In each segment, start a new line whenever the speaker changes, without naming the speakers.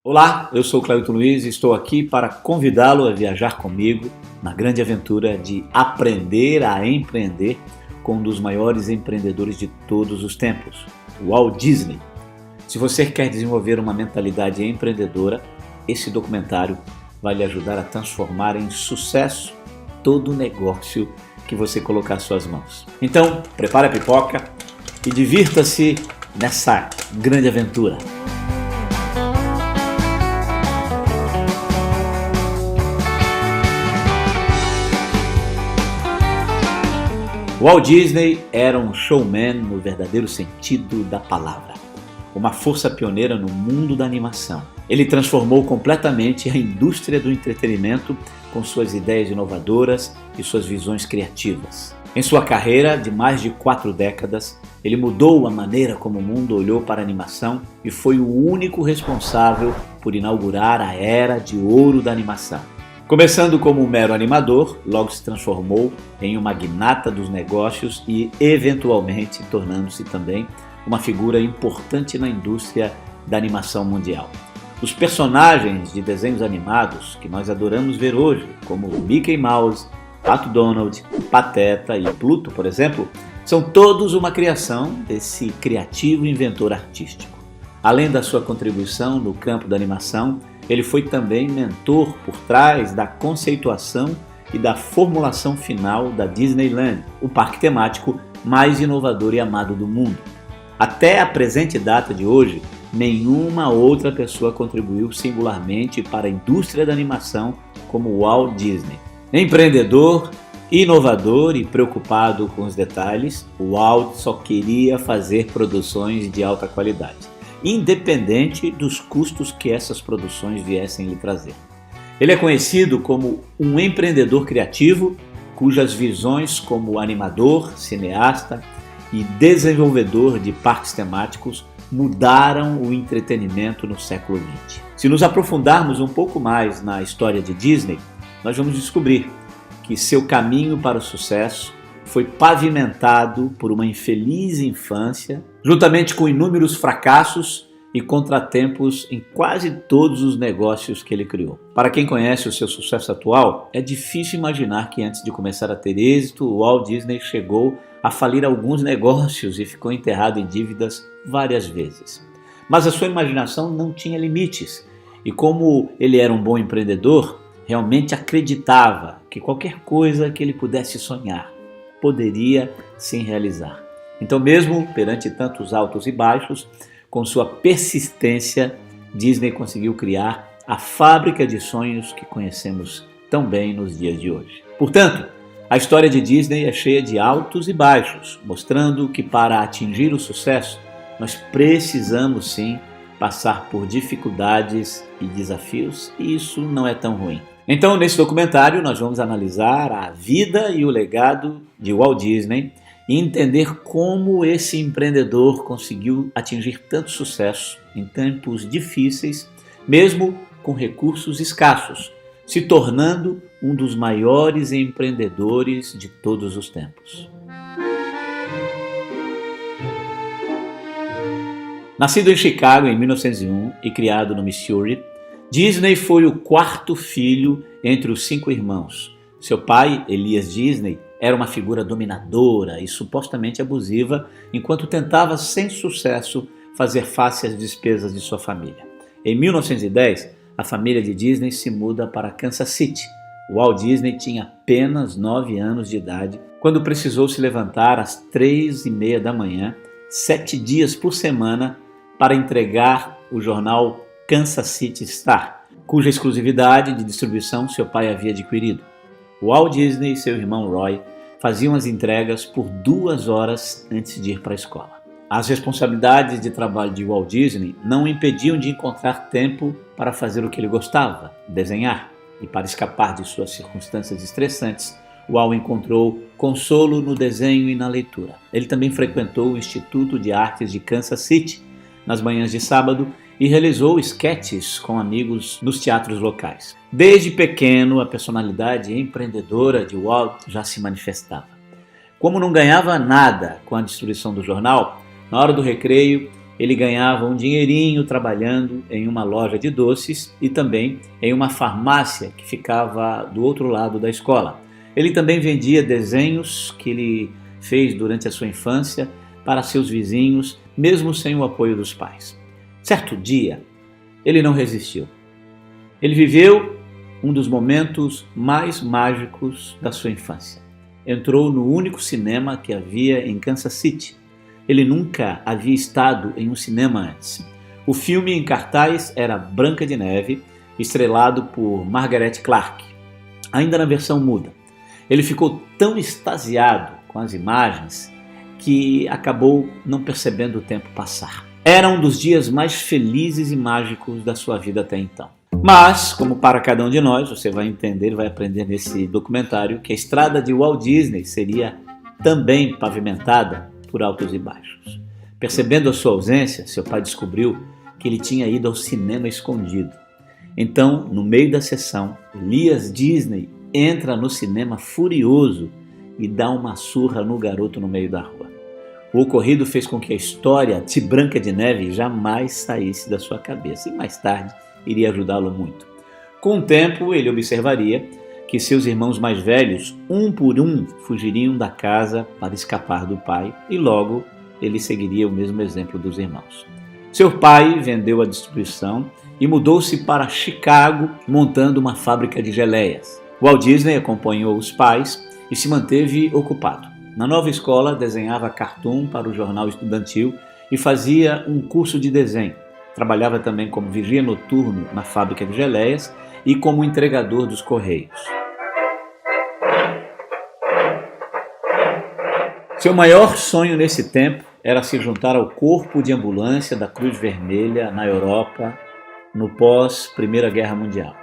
Olá, eu sou o Cleito Luiz e estou aqui para convidá-lo a viajar comigo na grande aventura de aprender a empreender com um dos maiores empreendedores de todos os tempos, o Walt Disney. Se você quer desenvolver uma mentalidade empreendedora, esse documentário vai lhe ajudar a transformar em sucesso todo o negócio que você colocar às suas mãos. Então, prepare a pipoca e divirta-se nessa grande aventura. Walt Disney era um showman no verdadeiro sentido da palavra, uma força pioneira no mundo da animação. Ele transformou completamente a indústria do entretenimento com suas ideias inovadoras e suas visões criativas. Em sua carreira de mais de 4 décadas, ele mudou a maneira como o mundo olhou para a animação e foi o único responsável por inaugurar a era de ouro da animação. Começando como um mero animador, logo se transformou em um magnata dos negócios e, eventualmente, tornando-se também uma figura importante na indústria da animação mundial. Os personagens de desenhos animados que nós adoramos ver hoje, como Mickey Mouse, Pato Donald, Pateta e Pluto, por exemplo, são todos uma criação desse criativo inventor artístico. Além da sua contribuição no campo da animação, ele foi também mentor por trás da conceituação e da formulação final da Disneyland, o parque temático mais inovador e amado do mundo. Até a presente data de hoje, nenhuma outra pessoa contribuiu singularmente para a indústria da animação como Walt Disney. Empreendedor, inovador e preocupado com os detalhes, Walt só queria fazer produções de alta qualidade, independente dos custos que essas produções viessem lhe trazer. Ele é conhecido como um empreendedor criativo, cujas visões como animador, cineasta e desenvolvedor de parques temáticos mudaram o entretenimento no século XX. Se nos aprofundarmos um pouco mais na história de Disney, nós vamos descobrir que seu caminho para o sucesso foi pavimentado por uma infeliz infância, juntamente com inúmeros fracassos e contratempos em quase todos os negócios que ele criou. Para quem conhece o seu sucesso atual, é difícil imaginar que antes de começar a ter êxito, o Walt Disney chegou a falir alguns negócios e ficou enterrado em dívidas várias vezes. Mas a sua imaginação não tinha limites, e como ele era um bom empreendedor, realmente acreditava que qualquer coisa que ele pudesse sonhar poderia se realizar. Então, mesmo perante tantos altos e baixos, com sua persistência, Disney conseguiu criar a fábrica de sonhos que conhecemos tão bem nos dias de hoje. Portanto, a história de Disney é cheia de altos e baixos, mostrando que para atingir o sucesso, nós precisamos sim passar por dificuldades e desafios, e isso não é tão ruim. Então, nesse documentário, nós vamos analisar a vida e o legado de Walt Disney e entender como esse empreendedor conseguiu atingir tanto sucesso em tempos difíceis, mesmo com recursos escassos, se tornando um dos maiores empreendedores de todos os tempos. Nascido em Chicago em 1901 e criado no Missouri, Disney foi o 4º filho entre os 5 irmãos. Seu pai, Elias Disney, era uma figura dominadora e supostamente abusiva, enquanto tentava sem sucesso fazer face às despesas de sua família. Em 1910, a família de Disney se muda para Kansas City. Walt Disney tinha apenas 9 anos de idade quando precisou se levantar às 3h30 da manhã, 7 dias por semana, para entregar o jornal Kansas City Star, cuja exclusividade de distribuição seu pai havia adquirido. Walt Disney e seu irmão Roy faziam as entregas por 2 horas antes de ir para a escola. As responsabilidades de trabalho de Walt Disney não o impediam de encontrar tempo para fazer o que ele gostava, desenhar, e para escapar de suas circunstâncias estressantes, Walt encontrou consolo no desenho e na leitura. Ele também frequentou o Instituto de Artes de Kansas City nas manhãs de sábado e realizou esquetes com amigos nos teatros locais. Desde pequeno, a personalidade empreendedora de Walt já se manifestava. Como não ganhava nada com a distribuição do jornal, na hora do recreio, ele ganhava um dinheirinho trabalhando em uma loja de doces e também em uma farmácia que ficava do outro lado da escola. Ele também vendia desenhos que ele fez durante a sua infância para seus vizinhos, mesmo sem o apoio dos pais. Certo dia, ele não resistiu. Ele viveu um dos momentos mais mágicos da sua infância. Entrou no único cinema que havia em Kansas City. Ele nunca havia estado em um cinema antes. O filme em cartaz era Branca de Neve, estrelado por Margaret Clark, ainda na versão muda. Ele ficou tão extasiado com as imagens que acabou não percebendo o tempo passar. Era um dos dias mais felizes e mágicos da sua vida até então. Mas, como para cada um de nós, você vai entender e vai aprender nesse documentário que a estrada de Walt Disney seria também pavimentada por altos e baixos. Percebendo a sua ausência, seu pai descobriu que ele tinha ido ao cinema escondido. Então, no meio da sessão, Elias Disney entra no cinema furioso e dá uma surra no garoto no meio da rua. O ocorrido fez com que a história de Branca de Neve jamais saísse da sua cabeça e mais tarde iria ajudá-lo muito. Com o tempo, ele observaria que seus irmãos mais velhos, um por um, fugiriam da casa para escapar do pai e logo ele seguiria o mesmo exemplo dos irmãos. Seu pai vendeu a distribuição e mudou-se para Chicago, montando uma fábrica de geleias. Walt Disney acompanhou os pais e se manteve ocupado. Na nova escola, desenhava cartoon para o jornal estudantil e fazia um curso de desenho. Trabalhava também como vigia noturno na fábrica de geleias e como entregador dos correios. Seu maior sonho nesse tempo era se juntar ao corpo de ambulância da Cruz Vermelha na Europa no pós-Primeira Guerra Mundial.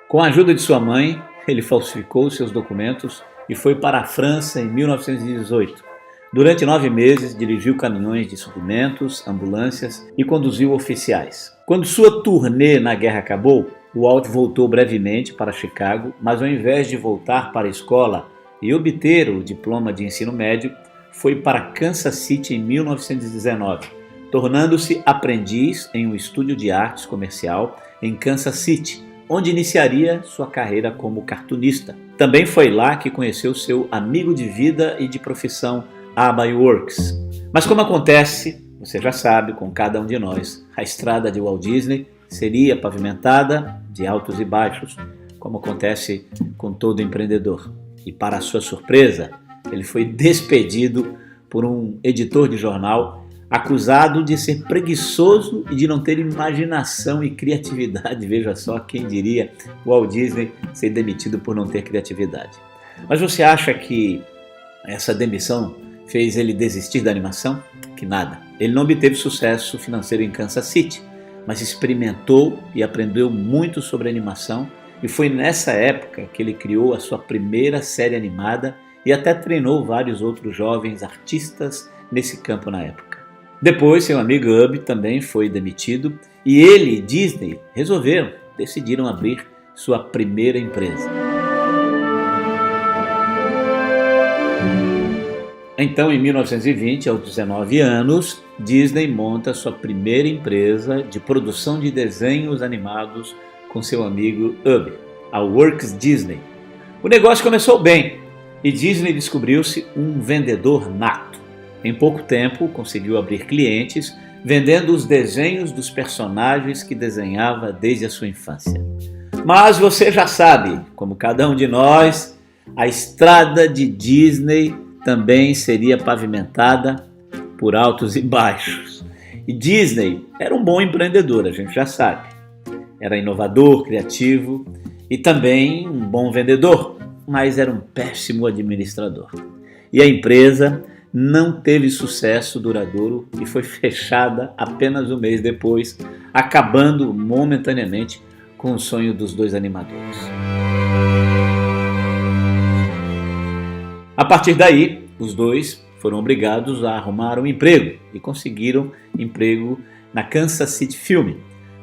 Com a ajuda de sua mãe, ele falsificou seus documentos e foi para a França em 1918. Durante 9 meses, dirigiu caminhões de suprimentos, ambulâncias e conduziu oficiais. Quando sua turnê na guerra acabou, Walt voltou brevemente para Chicago, mas ao invés de voltar para a escola e obter o diploma de ensino médio, foi para Kansas City em 1919, tornando-se aprendiz em um estúdio de artes comercial em Kansas City, onde iniciaria sua carreira como cartunista. Também foi lá que conheceu seu amigo de vida e de profissão, Abby Works. Mas como acontece, você já sabe, com cada um de nós, a estrada de Walt Disney seria pavimentada de altos e baixos, como acontece com todo empreendedor. E para sua surpresa, ele foi despedido por um editor de jornal, acusado de ser preguiçoso e de não ter imaginação e criatividade. Veja só, quem diria Walt Disney ser demitido por não ter criatividade. Mas você acha que essa demissão fez ele desistir da animação? Que nada. Ele não obteve sucesso financeiro em Kansas City, mas experimentou e aprendeu muito sobre animação, e foi nessa época que ele criou a sua primeira série animada e até treinou vários outros jovens artistas nesse campo na época. Depois, seu amigo Ub também foi demitido e ele e Disney decidiram abrir sua primeira empresa. Então, em 1920, aos 19 anos, Disney monta sua primeira empresa de produção de desenhos animados com seu amigo Ub, a Works Disney. O negócio começou bem e Disney descobriu-se um vendedor nato. Em pouco tempo, conseguiu abrir clientes, vendendo os desenhos dos personagens que desenhava desde a sua infância. Mas você já sabe, como cada um de nós, a estrada de Disney também seria pavimentada por altos e baixos. E Disney era um bom empreendedor, a gente já sabe. Era inovador, criativo e também um bom vendedor, mas era um péssimo administrador. E a empresa não teve sucesso duradouro e foi fechada apenas um mês depois, acabando momentaneamente com o sonho dos dois animadores. A partir daí, os dois foram obrigados a arrumar um emprego e conseguiram emprego na Kansas City Film,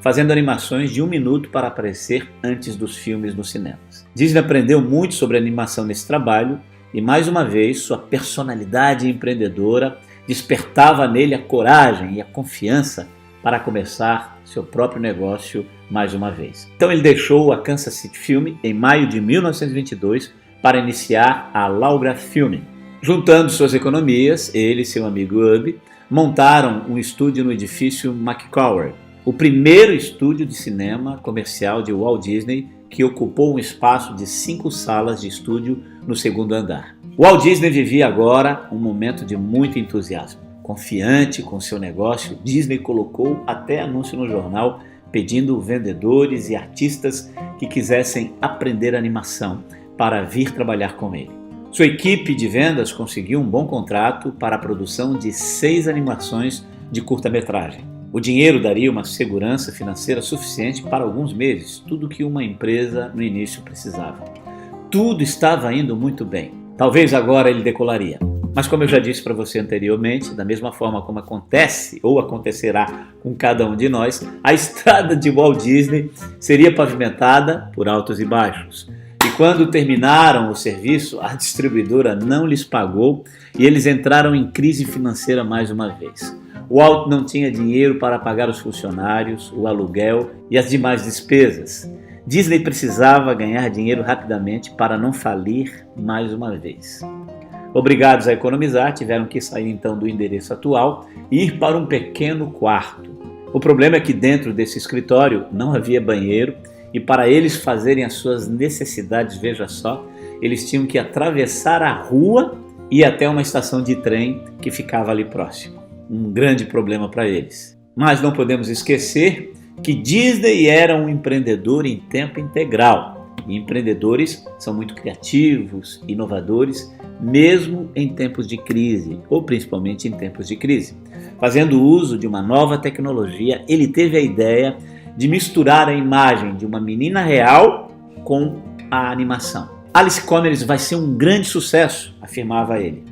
fazendo animações de 1 minuto para aparecer antes dos filmes nos cinemas. Disney aprendeu muito sobre animação nesse trabalho e, mais uma vez, sua personalidade empreendedora despertava nele a coragem e a confiança para começar seu próprio negócio mais uma vez. Então ele deixou a Kansas City Film em maio de 1922 para iniciar a Laugraf Filming. Juntando suas economias, ele e seu amigo Ub montaram um estúdio no edifício McCower, o primeiro estúdio de cinema comercial de Walt Disney, que ocupou um espaço de 5 salas de estúdio no segundo andar. Walt Disney vivia agora um momento de muito entusiasmo. Confiante com seu negócio, Disney colocou até anúncio no jornal pedindo vendedores e artistas que quisessem aprender animação para vir trabalhar com ele. Sua equipe de vendas conseguiu um bom contrato para a produção de 6 animações de curta-metragem. O dinheiro daria uma segurança financeira suficiente para alguns meses, tudo que uma empresa no início precisava. Tudo estava indo muito bem. Talvez agora ele decolaria. Mas como eu já disse para você anteriormente, da mesma forma como acontece ou acontecerá com cada um de nós, a estrada de Walt Disney seria pavimentada por altos e baixos. E quando terminaram o serviço, a distribuidora não lhes pagou e eles entraram em crise financeira mais uma vez. Walt não tinha dinheiro para pagar os funcionários, o aluguel e as demais despesas. Disney precisava ganhar dinheiro rapidamente para não falir mais uma vez. Obrigados a economizar, tiveram que sair então do endereço atual e ir para um pequeno quarto. O problema é que dentro desse escritório não havia banheiro e para eles fazerem as suas necessidades, veja só, eles tinham que atravessar a rua e ir até uma estação de trem que ficava ali próximo. Um grande problema para eles. Mas não podemos esquecer que Disney era um empreendedor em tempo integral. E empreendedores são muito criativos, inovadores, mesmo em tempos de crise, ou principalmente em tempos de crise. Fazendo uso de uma nova tecnologia, ele teve a ideia de misturar a imagem de uma menina real com a animação. Alice Comers vai ser um grande sucesso, afirmava ele.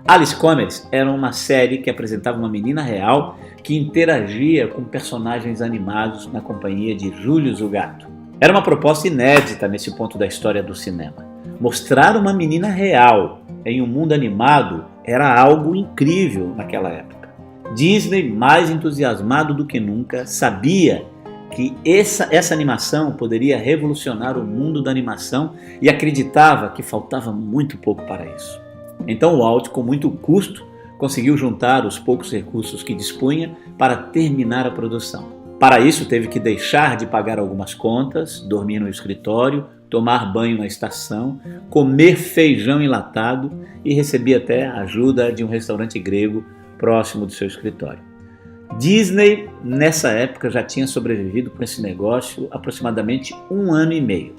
Alice Comers era uma série que apresentava uma menina real que interagia com personagens animados na companhia de Julius o Gato. Era uma proposta inédita nesse ponto da história do cinema. Mostrar uma menina real em um mundo animado era algo incrível naquela época. Disney, mais entusiasmado do que nunca, sabia que essa animação poderia revolucionar o mundo da animação e acreditava que faltava muito pouco para isso. Então Walt, com muito custo, conseguiu juntar os poucos recursos que dispunha para terminar a produção. Para isso, teve que deixar de pagar algumas contas, dormir no escritório, tomar banho na estação, comer feijão enlatado e receber até a ajuda de um restaurante grego próximo do seu escritório. Disney, nessa época, já tinha sobrevivido com esse negócio aproximadamente 1 ano e meio.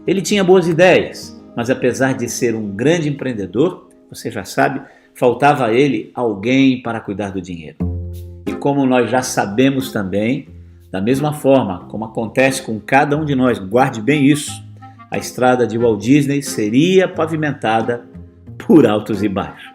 Ele tinha boas ideias, mas apesar de ser um grande empreendedor, você já sabe, faltava a ele alguém para cuidar do dinheiro. E como nós já sabemos também, da mesma forma como acontece com cada um de nós, guarde bem isso, a estrada de Walt Disney seria pavimentada por altos e baixos.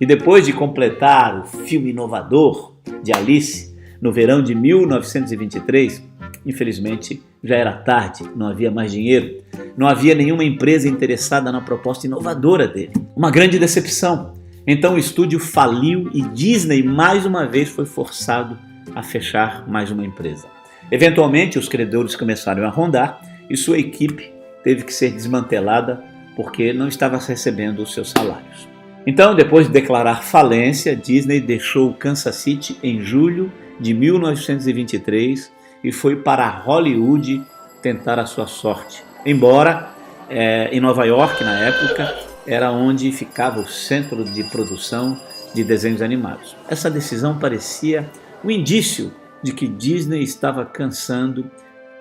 E depois de completar o filme inovador de Alice, no verão de 1923, infelizmente já era tarde, não havia mais dinheiro, não havia nenhuma empresa interessada na proposta inovadora dele. Uma grande decepção. Então o estúdio faliu e Disney mais uma vez foi forçado a fechar mais uma empresa. Eventualmente os credores começaram a rondar e sua equipe teve que ser desmantelada porque não estava recebendo os seus salários. Então, depois de declarar falência, Disney deixou Kansas City em julho de 1923 e foi para Hollywood tentar a sua sorte. Embora em Nova York, na época, era onde ficava o centro de produção de desenhos animados. Essa decisão parecia um indício de que Disney estava cansando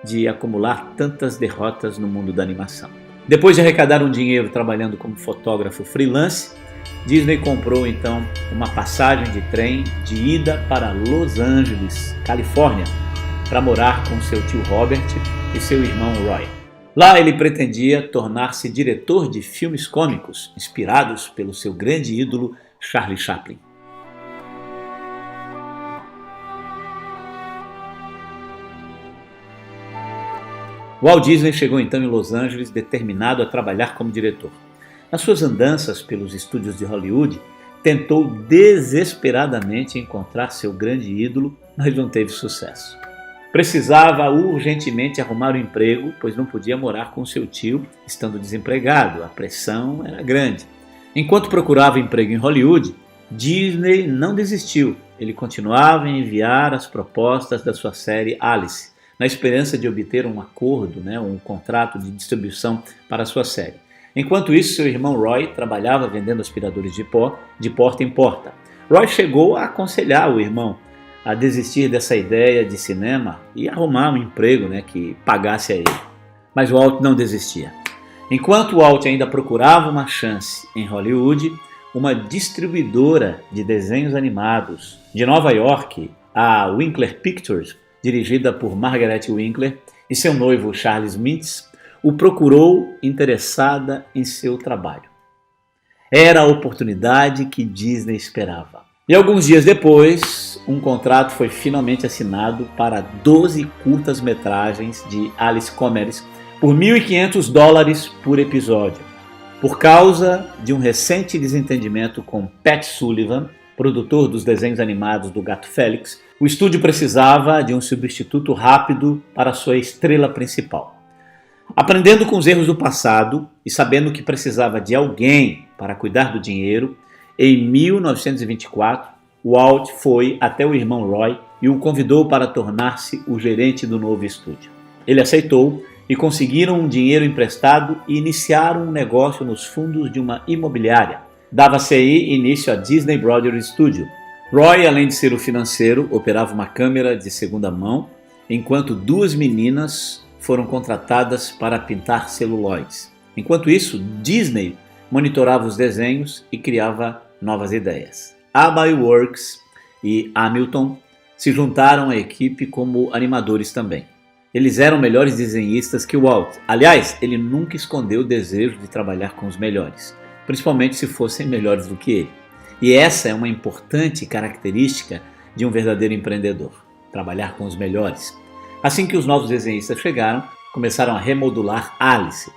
de acumular tantas derrotas no mundo da animação. Depois de arrecadar um dinheiro trabalhando como fotógrafo freelance, Disney comprou então uma passagem de trem de ida para Los Angeles, Califórnia, para morar com seu tio Robert e seu irmão Roy. Lá ele pretendia tornar-se diretor de filmes cômicos, inspirados pelo seu grande ídolo Charlie Chaplin. Walt Disney chegou então em Los Angeles determinado a trabalhar como diretor. Nas suas andanças pelos estúdios de Hollywood, tentou desesperadamente encontrar seu grande ídolo, mas não teve sucesso. Precisava urgentemente arrumar um emprego, pois não podia morar com seu tio, estando desempregado. A pressão era grande. Enquanto procurava emprego em Hollywood, Disney não desistiu. Ele continuava a enviar as propostas da sua série Alice, na esperança de obter um acordo, um contrato de distribuição para a sua série. Enquanto isso, seu irmão Roy trabalhava vendendo aspiradores de pó de porta em porta. Roy chegou a aconselhar o irmão a desistir dessa ideia de cinema e arrumar um emprego que pagasse a ele. Mas Walt não desistia. Enquanto Walt ainda procurava uma chance em Hollywood, uma distribuidora de desenhos animados de Nova York, a Winkler Pictures, dirigida por Margaret Winkler, e seu noivo Charles Mintz, o procurou interessada em seu trabalho. Era a oportunidade que Disney esperava. E alguns dias depois, um contrato foi finalmente assinado para 12 curtas-metragens de Alice Comedies por $1.500 por episódio. Por causa de um recente desentendimento com Pat Sullivan, produtor dos desenhos animados do Gato Félix, o estúdio precisava de um substituto rápido para sua estrela principal. Aprendendo com os erros do passado e sabendo que precisava de alguém para cuidar do dinheiro, em 1924, Walt foi até o irmão Roy e o convidou para tornar-se o gerente do novo estúdio. Ele aceitou e conseguiram um dinheiro emprestado e iniciaram um negócio nos fundos de uma imobiliária. Dava-se aí início a Disney Brothers Studio. Roy, além de ser o financeiro, operava uma câmera de segunda mão, enquanto 2 meninas foram contratadas para pintar celulóides. Enquanto isso, Disney monitorava os desenhos e criava novas ideias. Abbey Works e Hamilton se juntaram à equipe como animadores também. Eles eram melhores desenhistas que Walt. Aliás, ele nunca escondeu o desejo de trabalhar com os melhores, principalmente se fossem melhores do que ele. E essa é uma importante característica de um verdadeiro empreendedor, trabalhar com os melhores. Assim que os novos desenhistas chegaram, começaram a remodular Alice.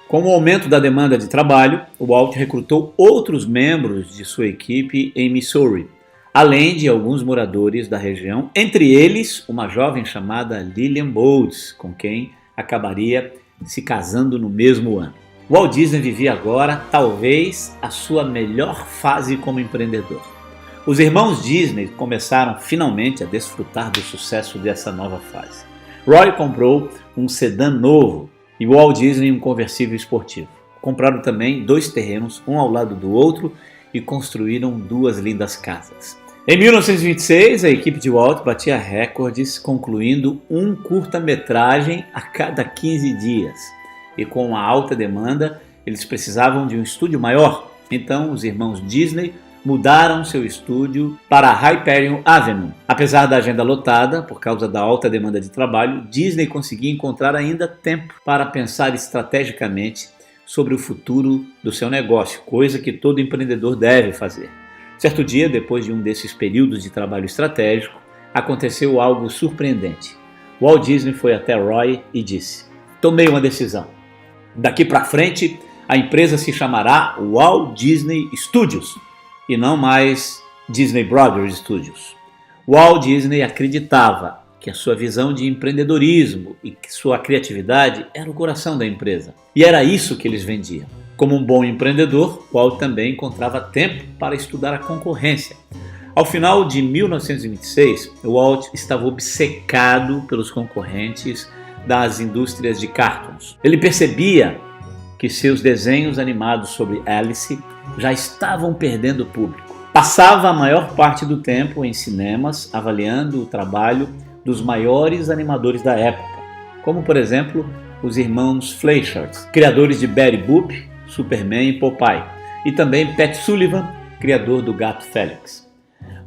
Com o aumento da demanda de trabalho, Walt recrutou outros membros de sua equipe em Missouri, além de alguns moradores da região, entre eles uma jovem chamada Lillian Bowles, com quem acabaria se casando no mesmo ano. Walt Disney vivia agora, talvez, a sua melhor fase como empreendedor. Os irmãos Disney começaram finalmente a desfrutar do sucesso dessa nova fase. Roy comprou um sedã novo e Walt Disney um conversível esportivo. Compraram também 2 terrenos, um ao lado do outro, e construíram 2 lindas casas. Em 1926, a equipe de Walt batia recordes, concluindo um curta-metragem a cada 15 dias. E com a alta demanda, eles precisavam de um estúdio maior. Então, os irmãos Disney mudaram seu estúdio para Hyperion Avenue. Apesar da agenda lotada, por causa da alta demanda de trabalho, Disney conseguia encontrar ainda tempo para pensar estrategicamente sobre o futuro do seu negócio, coisa que todo empreendedor deve fazer. Certo dia, depois de um desses períodos de trabalho estratégico, aconteceu algo surpreendente. Walt Disney foi até Roy e disse: "Tomei uma decisão. Daqui para frente, a empresa se chamará Walt Disney Studios e não mais Disney Brothers Studios." Walt Disney acreditava que a sua visão de empreendedorismo e que sua criatividade era o coração da empresa. E era isso que eles vendiam. Como um bom empreendedor, Walt também encontrava tempo para estudar a concorrência. Ao final de 1926, Walt estava obcecado pelos concorrentes das indústrias de cartons. Ele percebia que seus desenhos animados sobre Alice já estavam perdendo público. Passava a maior parte do tempo em cinemas avaliando o trabalho dos maiores animadores da época, como por exemplo os irmãos Fleischer, criadores de Betty Boop, Superman e Popeye, e também Pat Sullivan, criador do Gato Félix.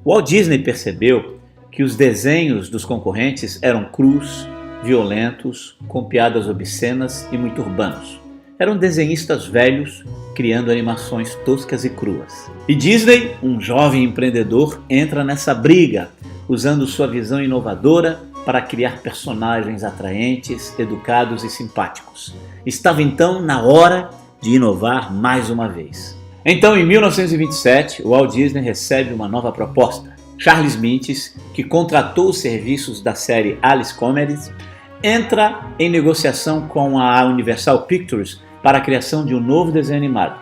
Walt Disney percebeu que os desenhos dos concorrentes eram crus, violentos, com piadas obscenas e muito urbanos. Eram desenhistas velhos, criando animações toscas e cruas. E Disney, um jovem empreendedor, entra nessa briga, usando sua visão inovadora para criar personagens atraentes, educados e simpáticos. Estava então na hora de inovar mais uma vez. Então, em 1927, o Walt Disney recebe uma nova proposta. Charles Mintis, que contratou os serviços da série Alice Comedies, entra em negociação com a Universal Pictures para a criação de um novo desenho animado.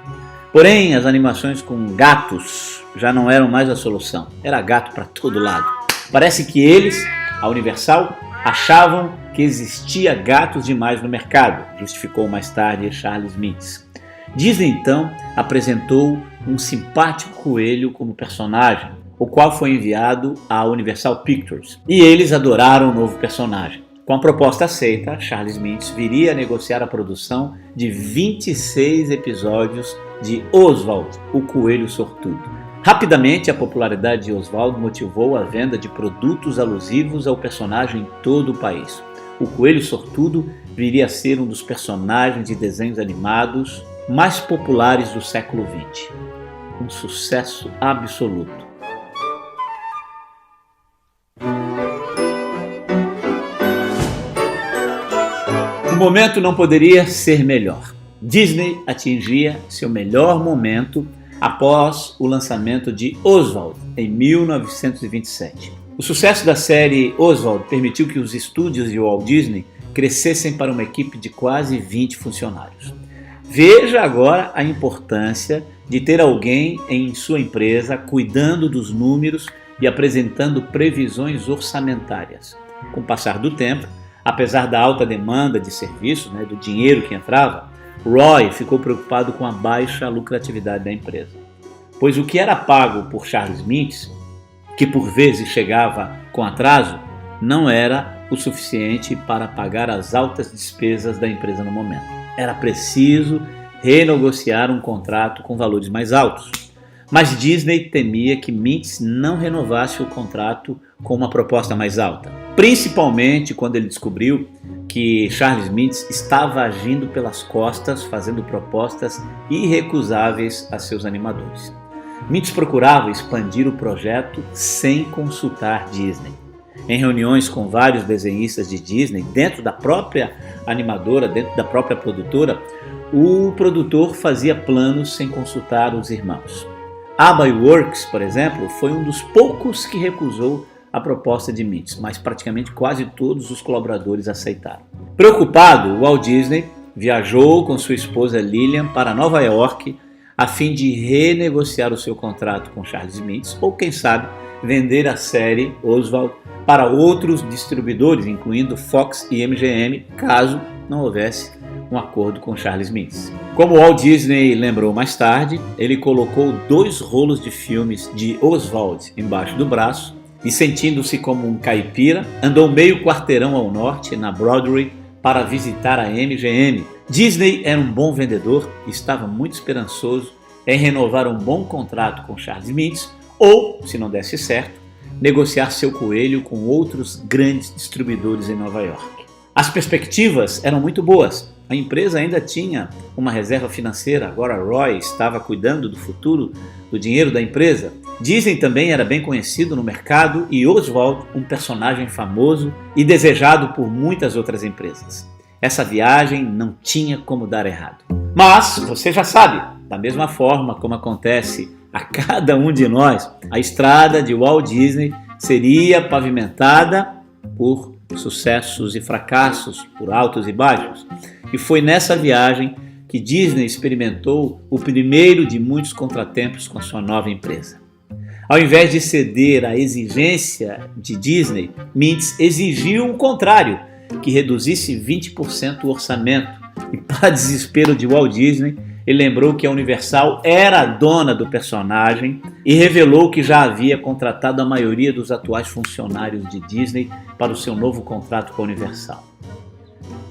Porém, as animações com gatos já não eram mais a solução. Era gato para todo lado. Parece que eles, a Universal, achavam que existia gatos demais no mercado, justificou mais tarde Charles Mintis. Disney então apresentou um simpático coelho como personagem, o qual foi enviado à Universal Pictures, e eles adoraram o novo personagem. Com a proposta aceita, Charles Mintis viria a negociar a produção de 26 episódios de Oswald, o Coelho Sortudo. Rapidamente, a popularidade de Oswald motivou a venda de produtos alusivos ao personagem em todo o país. O Coelho Sortudo viria a ser um dos personagens de desenhos animados mais populares do século XX. Um sucesso absoluto. O momento não poderia ser melhor. Disney atingia seu melhor momento após o lançamento de Oswald, em 1927. O sucesso da série Oswald permitiu que os estúdios de Walt Disney crescessem para uma equipe de quase 20 funcionários. Veja agora a importância de ter alguém em sua empresa cuidando dos números e apresentando previsões orçamentárias. Com o passar do tempo, apesar da alta demanda de serviços, do dinheiro que entrava, Roy ficou preocupado com a baixa lucratividade da empresa, pois o que era pago por Charles Mintis, que por vezes chegava com atraso, não era o suficiente para pagar as altas despesas da empresa no momento. Era preciso renegociar um contrato com valores mais altos. Mas Disney temia que Mintis não renovasse o contrato com uma proposta mais alta, principalmente quando ele descobriu que Charles Mintis estava agindo pelas costas, fazendo propostas irrecusáveis a seus animadores. Mintis procurava expandir o projeto sem consultar Disney. Em reuniões com vários desenhistas de Disney, dentro da própria animadora, dentro da própria produtora, o produtor fazia planos sem consultar os irmãos. Abbey Works, por exemplo, foi um dos poucos que recusou a proposta de Mintis, mas praticamente quase todos os colaboradores aceitaram. Preocupado, Walt Disney viajou com sua esposa Lillian para Nova York a fim de renegociar o seu contrato com Charles Mintis ou, quem sabe, vender a série Oswald para outros distribuidores, incluindo Fox e MGM, caso não houvesse um acordo com Charles Mintis. Como Walt Disney lembrou mais tarde, ele colocou 2 rolos de filmes de Oswald embaixo do braço e, sentindo-se como um caipira, andou meio quarteirão ao norte, na Broadway, para visitar a MGM. Disney era um bom vendedor e estava muito esperançoso em renovar um bom contrato com Charles Mintis ou, se não desse certo, negociar seu coelho com outros grandes distribuidores em Nova York. As perspectivas eram muito boas. A empresa ainda tinha uma reserva financeira, agora Roy estava cuidando do futuro do dinheiro da empresa. Disney também era bem conhecido no mercado e Oswald um personagem famoso e desejado por muitas outras empresas. Essa viagem não tinha como dar errado. Mas, você já sabe, da mesma forma como acontece a cada um de nós, a estrada de Walt Disney seria pavimentada por sucessos e fracassos, por altos e baixos. E foi nessa viagem que Disney experimentou o primeiro de muitos contratempos com a sua nova empresa. Ao invés de ceder à exigência de Disney, Mintis exigiu o contrário, que reduzisse 20% o orçamento. E, para desespero de Walt Disney, ele lembrou que a Universal era a dona do personagem e revelou que já havia contratado a maioria dos atuais funcionários de Disney para o seu novo contrato com a Universal.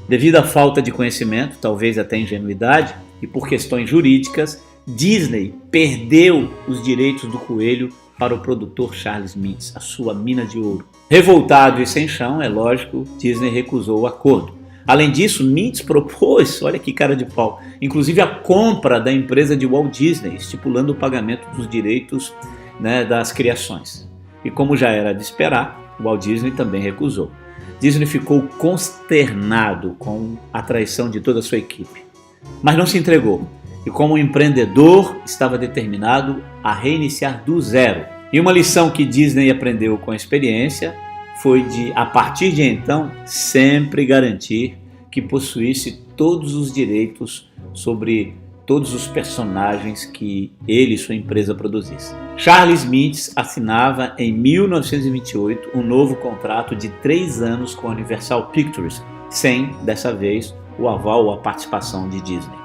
Devido à falta de conhecimento, talvez até ingenuidade, e por questões jurídicas, Disney perdeu os direitos do coelho para o produtor Charles Mintis, a sua mina de ouro. Revoltado e sem chão, é lógico, Disney recusou o acordo. Além disso, Mintis propôs, olha que cara de pau, inclusive a compra da empresa de Walt Disney, estipulando o pagamento dos direitos das criações. E como já era de esperar, Walt Disney também recusou. Disney ficou consternado com a traição de toda a sua equipe, mas não se entregou. e como empreendedor estava determinado a reiniciar do zero. E uma lição que Disney aprendeu com a experiência foi de, a partir de então, sempre garantir que possuísse todos os direitos sobre todos os personagens que ele e sua empresa produzissem. Charles Mintz assinava em 1928 um novo contrato de 3 anos com a Universal Pictures, sem, dessa vez, o aval ou a participação de Disney.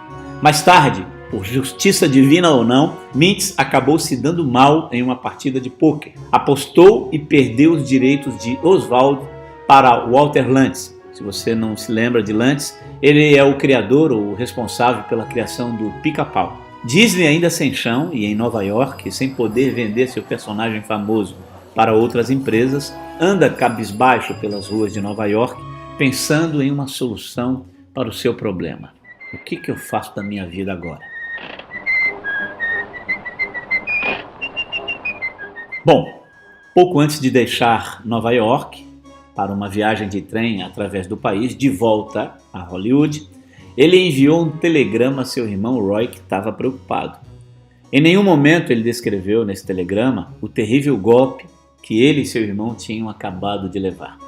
Mais tarde, por justiça divina ou não, Mintz acabou se dando mal em uma partida de pôquer. Apostou e perdeu os direitos de Oswald para Walter Lantz. Se você não se lembra de Lantz, ele é o criador ou responsável pela criação do Pica-Pau. Disney, ainda sem chão e em Nova York, sem poder vender seu personagem famoso para outras empresas, anda cabisbaixo pelas ruas de Nova York, pensando em uma solução para o seu problema. O que eu faço da minha vida agora? Bom, pouco antes de deixar Nova York para uma viagem de trem através do país de volta a Hollywood, ele enviou um telegrama a seu irmão Roy, que estava preocupado. Em nenhum momento ele descreveu nesse telegrama o terrível golpe que ele e seu irmão tinham acabado de levar.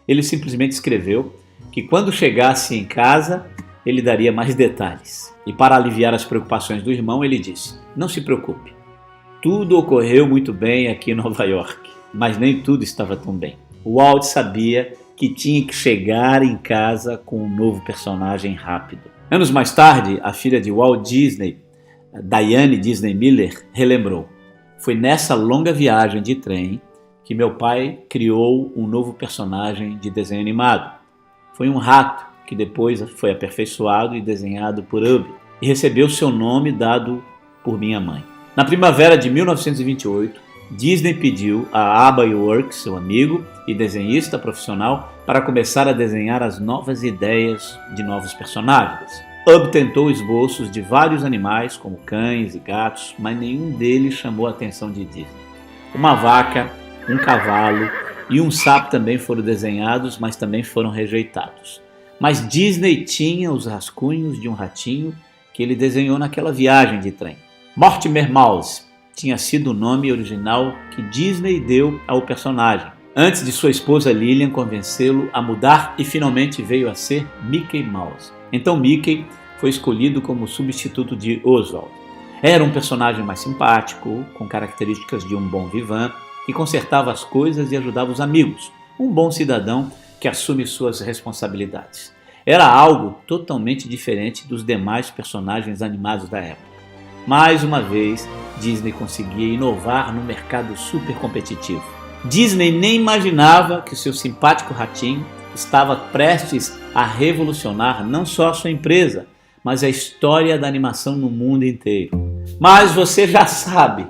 Ele simplesmente escreveu que quando chegasse em casa ele daria mais detalhes. E para aliviar as preocupações do irmão, ele disse: "Não se preocupe, tudo ocorreu muito bem aqui em Nova York, mas nem tudo estava tão bem. Walt sabia que tinha que chegar em casa com um novo personagem rápido." Anos mais tarde, a filha de Walt Disney, Diane Disney Miller, relembrou: "Foi nessa longa viagem de trem que meu pai criou um novo personagem de desenho animado. Foi um rato que depois foi aperfeiçoado e desenhado por Ub, e recebeu seu nome dado por minha mãe." Na primavera de 1928, Disney pediu a Abby Works, seu amigo e desenhista profissional, para começar a desenhar as novas ideias de novos personagens. Ub tentou esboços de vários animais, como cães e gatos, mas nenhum deles chamou a atenção de Disney. Uma vaca, um cavalo e um sapo também foram desenhados, mas também foram rejeitados. Mas Disney tinha os rascunhos de um ratinho que ele desenhou naquela viagem de trem. Mortimer Mouse tinha sido o nome original que Disney deu ao personagem, antes de sua esposa Lillian convencê-lo a mudar, e finalmente veio a ser Mickey Mouse. Então Mickey foi escolhido como substituto de Oswald. Era um personagem mais simpático, com características de um bom vivant, que consertava as coisas e ajudava os amigos, um bom cidadão que assume suas responsabilidades. Era algo totalmente diferente dos demais personagens animados da época. Mais uma vez, Disney conseguia inovar no mercado super competitivo. Disney nem imaginava que seu simpático ratinho estava prestes a revolucionar não só a sua empresa, mas a história da animação no mundo inteiro. Mas você já sabe,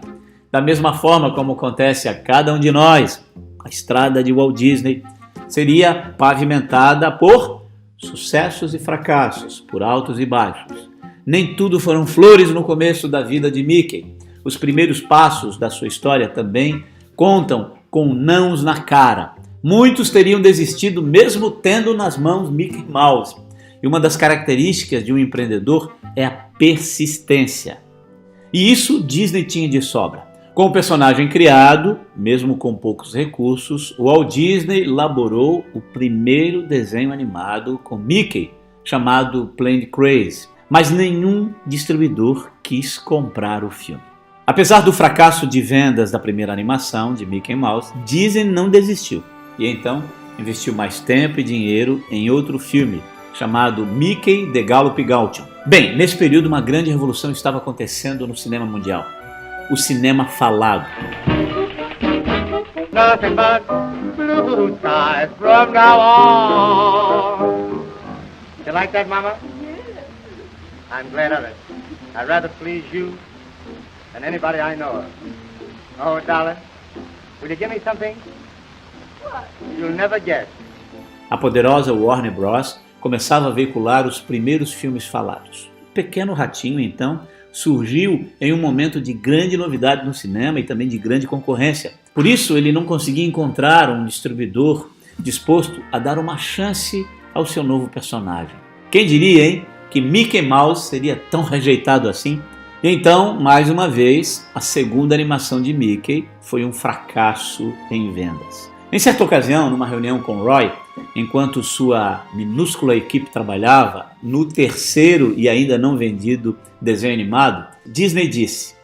da mesma forma como acontece a cada um de nós, a estrada de Walt Disney seria pavimentada por sucessos e fracassos, por altos e baixos. Nem tudo foram flores no começo da vida de Mickey. Os primeiros passos da sua história também contam com nãos na cara. Muitos teriam desistido mesmo tendo nas mãos Mickey Mouse. E uma das características de um empreendedor é a persistência. E isso Disney tinha de sobra. Com o personagem criado, mesmo com poucos recursos, Walt Disney elaborou o primeiro desenho animado com Mickey, chamado Planet Crazy, mas nenhum distribuidor quis comprar o filme. Apesar do fracasso de vendas da primeira animação de Mickey Mouse, Disney não desistiu e então investiu mais tempo e dinheiro em outro filme, chamado Mickey The Gallup Gauchon. Bem, nesse período uma grande revolução estava acontecendo no cinema mundial. O cinema falado. Nothing but blue skies from now on. You like that, Mama? Yes. I'm glad of it. I'd rather please you than anybody I know of. Oh, darling, will you give me something? What? You'll never guess. A poderosa Warner Bros. Começava a veicular os primeiros filmes falados. O Pequeno Ratinho, então, surgiu em um momento de grande novidade no cinema e também de grande concorrência. Por isso, ele não conseguia encontrar um distribuidor disposto a dar uma chance ao seu novo personagem. Quem diria, hein? que Mickey Mouse seria tão rejeitado assim. E então, mais uma vez, a segunda animação de Mickey foi um fracasso em vendas. Em certa ocasião, numa reunião com Roy, enquanto sua minúscula equipe trabalhava no terceiro e ainda não vendido desenho animado, Disney disse: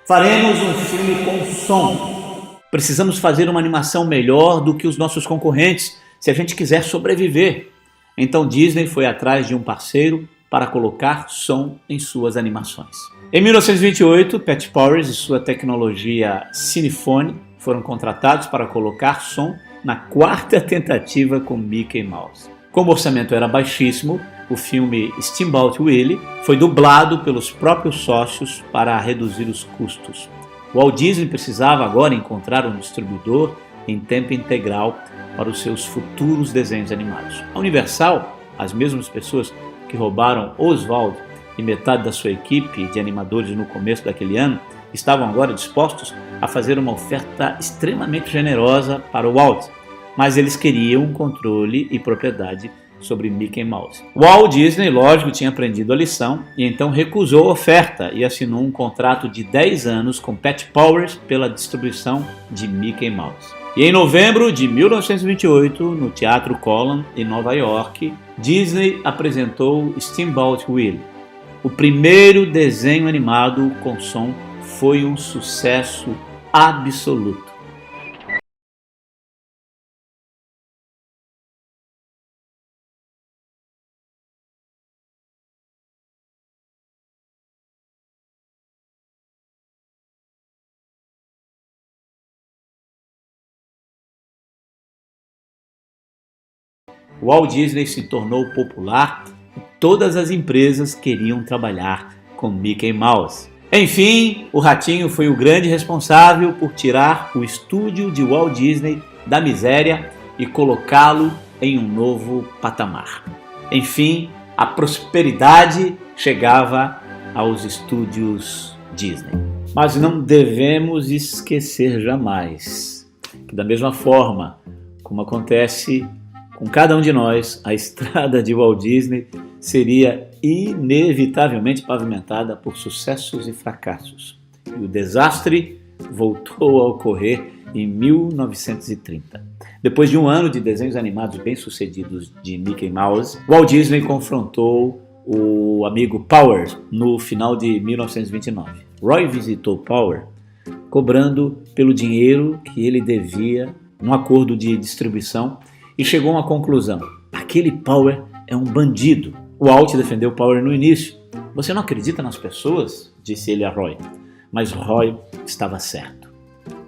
"Faremos um filme com som. Precisamos fazer uma animação melhor do que os nossos concorrentes se a gente quiser sobreviver." Então Disney foi atrás de um parceiro para colocar som em suas animações. Em 1928, Pat Powers e sua tecnologia Cinephone foram contratados para colocar som na quarta tentativa com Mickey Mouse. Como o orçamento era baixíssimo, o filme Steamboat Willie foi dublado pelos próprios sócios para reduzir os custos. O Walt Disney precisava agora encontrar um distribuidor em tempo integral para os seus futuros desenhos animados. A Universal, as mesmas pessoas que roubaram Oswald e metade da sua equipe de animadores no começo daquele ano, estavam agora dispostos a fazer uma oferta extremamente generosa para o Walt, mas eles queriam controle e propriedade sobre Mickey Mouse. Walt Disney, lógico, tinha aprendido a lição e então recusou a oferta e assinou um contrato de 10 anos com Pat Powers pela distribuição de Mickey Mouse. E em novembro de 1928, no Teatro Colón, em Nova York, Disney apresentou Steamboat Willie. O primeiro desenho animado com som foi um sucesso absoluto. Walt Disney se tornou popular e todas as empresas queriam trabalhar com Mickey Mouse. Enfim, o Ratinho foi o grande responsável por tirar o estúdio de Walt Disney da miséria e colocá-lo em um novo patamar. Enfim, a prosperidade chegava aos estúdios Disney. Mas não devemos esquecer jamais que, da mesma forma como acontece com cada um de nós, a estrada de Walt Disney seria inevitavelmente pavimentada por sucessos e fracassos. E o desastre voltou a ocorrer em 1930. Depois de um ano de desenhos animados bem-sucedidos de Mickey Mouse, Walt Disney confrontou o amigo Powers no final de 1929. Roy visitou Powers cobrando pelo dinheiro que ele devia num acordo de distribuição e chegou a uma conclusão: aquele Powers é um bandido. Walt defendeu Powers no início. "Você não acredita nas pessoas?", disse ele a Roy. Mas Roy estava certo.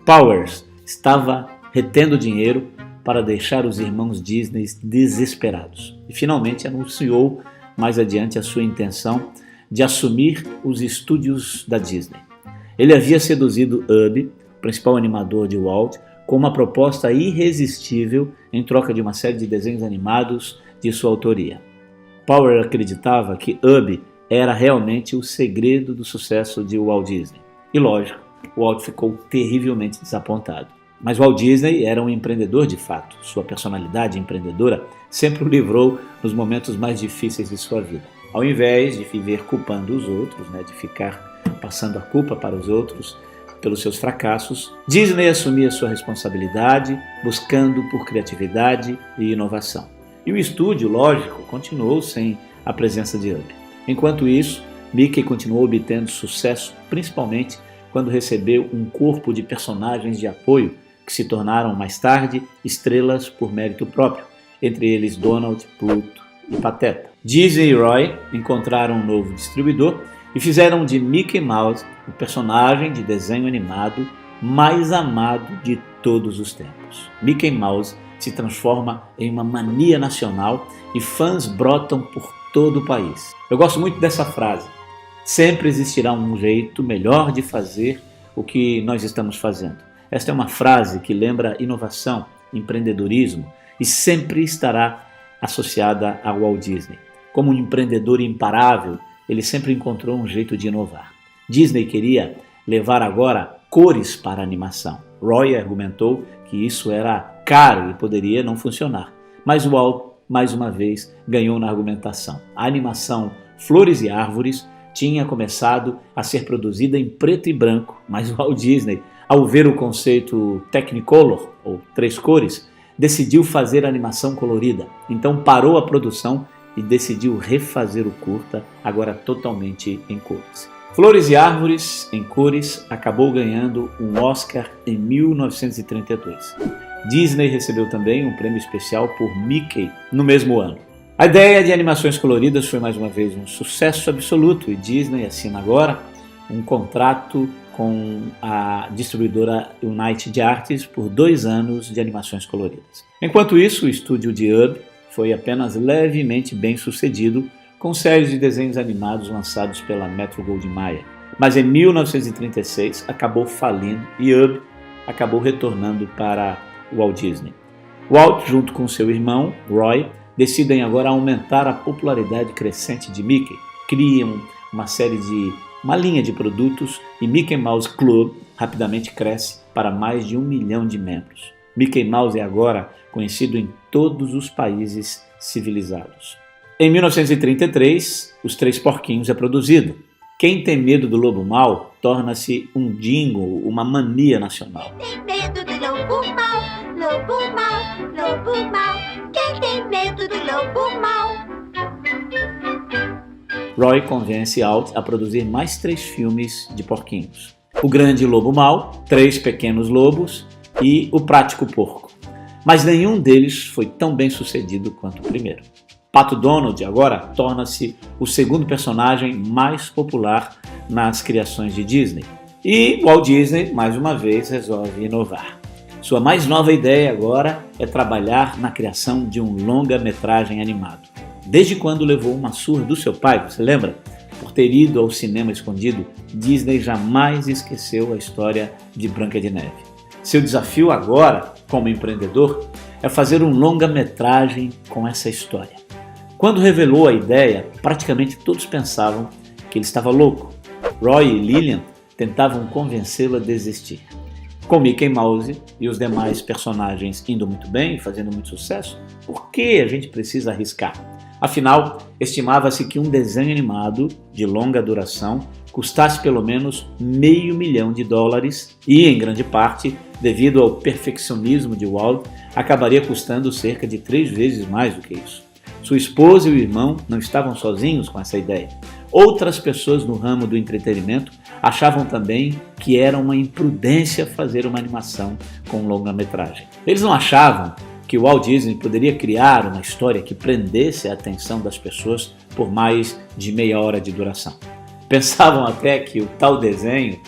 Powers estava retendo dinheiro para deixar os irmãos Disney desesperados e finalmente anunciou mais adiante a sua intenção de assumir os estúdios da Disney. Ele havia seduzido Ub, principal animador de Walt, com uma proposta irresistível em troca de uma série de desenhos animados de sua autoria. Powers acreditava que Ub era realmente o segredo do sucesso de Walt Disney. E lógico, Walt ficou terrivelmente desapontado. Mas Walt Disney era um empreendedor de fato. Sua personalidade empreendedora sempre o livrou nos momentos mais difíceis de sua vida. Ao invés de viver culpando os outros, de ficar passando a culpa para os outros pelos seus fracassos, Disney assumia sua responsabilidade, buscando por criatividade e inovação. E o estúdio, lógico, continuou sem a presença de Ub. Enquanto isso, Mickey continuou obtendo sucesso, principalmente quando recebeu um corpo de personagens de apoio que se tornaram mais tarde estrelas por mérito próprio, entre eles Donald, Pluto e Pateta. Disney e Roy encontraram um novo distribuidor e fizeram de Mickey Mouse o personagem de desenho animado mais amado de todos os tempos. Mickey Mouse se transforma em uma mania nacional e fãs brotam por todo o país. Eu gosto muito dessa frase: sempre existirá um jeito melhor de fazer o que nós estamos fazendo. Esta é uma frase que lembra inovação, empreendedorismo e sempre estará associada a Walt Disney. Como um empreendedor imparável, ele sempre encontrou um jeito de inovar. Disney queria levar agora cores para a animação. Roy argumentou que isso era caro e poderia não funcionar. Mas Walt, mais uma vez, ganhou na argumentação. A animação Flores e Árvores tinha começado a ser produzida em preto e branco, mas o Walt Disney, ao ver o conceito Technicolor, ou 3 cores, decidiu fazer a animação colorida. Então parou a produção e decidiu refazer o curta, agora totalmente em cores. Flores e Árvores, em cores, acabou ganhando um Oscar em 1932. Disney recebeu também um prêmio especial por Mickey no mesmo ano. A ideia de animações coloridas foi mais uma vez um sucesso absoluto e Disney assina agora um contrato com a distribuidora United Artists por 2 anos de animações coloridas. Enquanto isso, o estúdio de Ub foi apenas levemente bem sucedido com séries de desenhos animados lançados pela Metro-Goldwyn-Mayer. Mas em 1936 acabou falindo e Ub acabou retornando para Walt Disney. Walt, junto com seu irmão, Roy, decidem agora aumentar a popularidade crescente de Mickey. Criam uma linha de produtos e Mickey Mouse Club rapidamente cresce para mais de 1 milhão de membros. Mickey Mouse é agora conhecido em todos os países civilizados. Em 1933, Os 3 Porquinhos é produzido. Quem tem medo do lobo mau torna-se um jingle, uma mania nacional.
Quem tem medo do lobo mau, lobo mau, lobo mau. Quem tem medo do lobo mau?
Roy convence Walt a produzir mais 3 filmes de porquinhos. O Grande Lobo Mau, 3 Pequenos Lobos e O Prático Porco. Mas nenhum deles foi tão bem sucedido quanto o primeiro. Pato Donald agora torna-se o segundo personagem mais popular nas criações de Disney. E Walt Disney, mais uma vez, resolve inovar. Sua mais nova ideia agora é trabalhar na criação de um longa-metragem animado. Desde quando levou uma surra do seu pai, você lembra? Por ter ido ao cinema escondido, Disney jamais esqueceu a história de Branca de Neve. Seu desafio agora, como empreendedor, é fazer um longa-metragem com essa história. Quando revelou a ideia, praticamente todos pensavam que ele estava louco. Roy e Lillian tentavam convencê-lo a desistir. Com Mickey Mouse e os demais personagens indo muito bem e fazendo muito sucesso, por que a gente precisa arriscar? Afinal, estimava-se que um desenho animado de longa duração custasse pelo menos $500 milhão e, em grande parte, devido ao perfeccionismo de Walt, acabaria custando cerca de 3 vezes mais do que isso. Sua esposa e o irmão não estavam sozinhos com essa ideia. Outras pessoas no ramo do entretenimento achavam também que era uma imprudência fazer uma animação com longa-metragem. Eles não achavam que o Walt Disney poderia criar uma história que prendesse a atenção das pessoas por mais de meia hora de duração. Pensavam até que o tal desenho,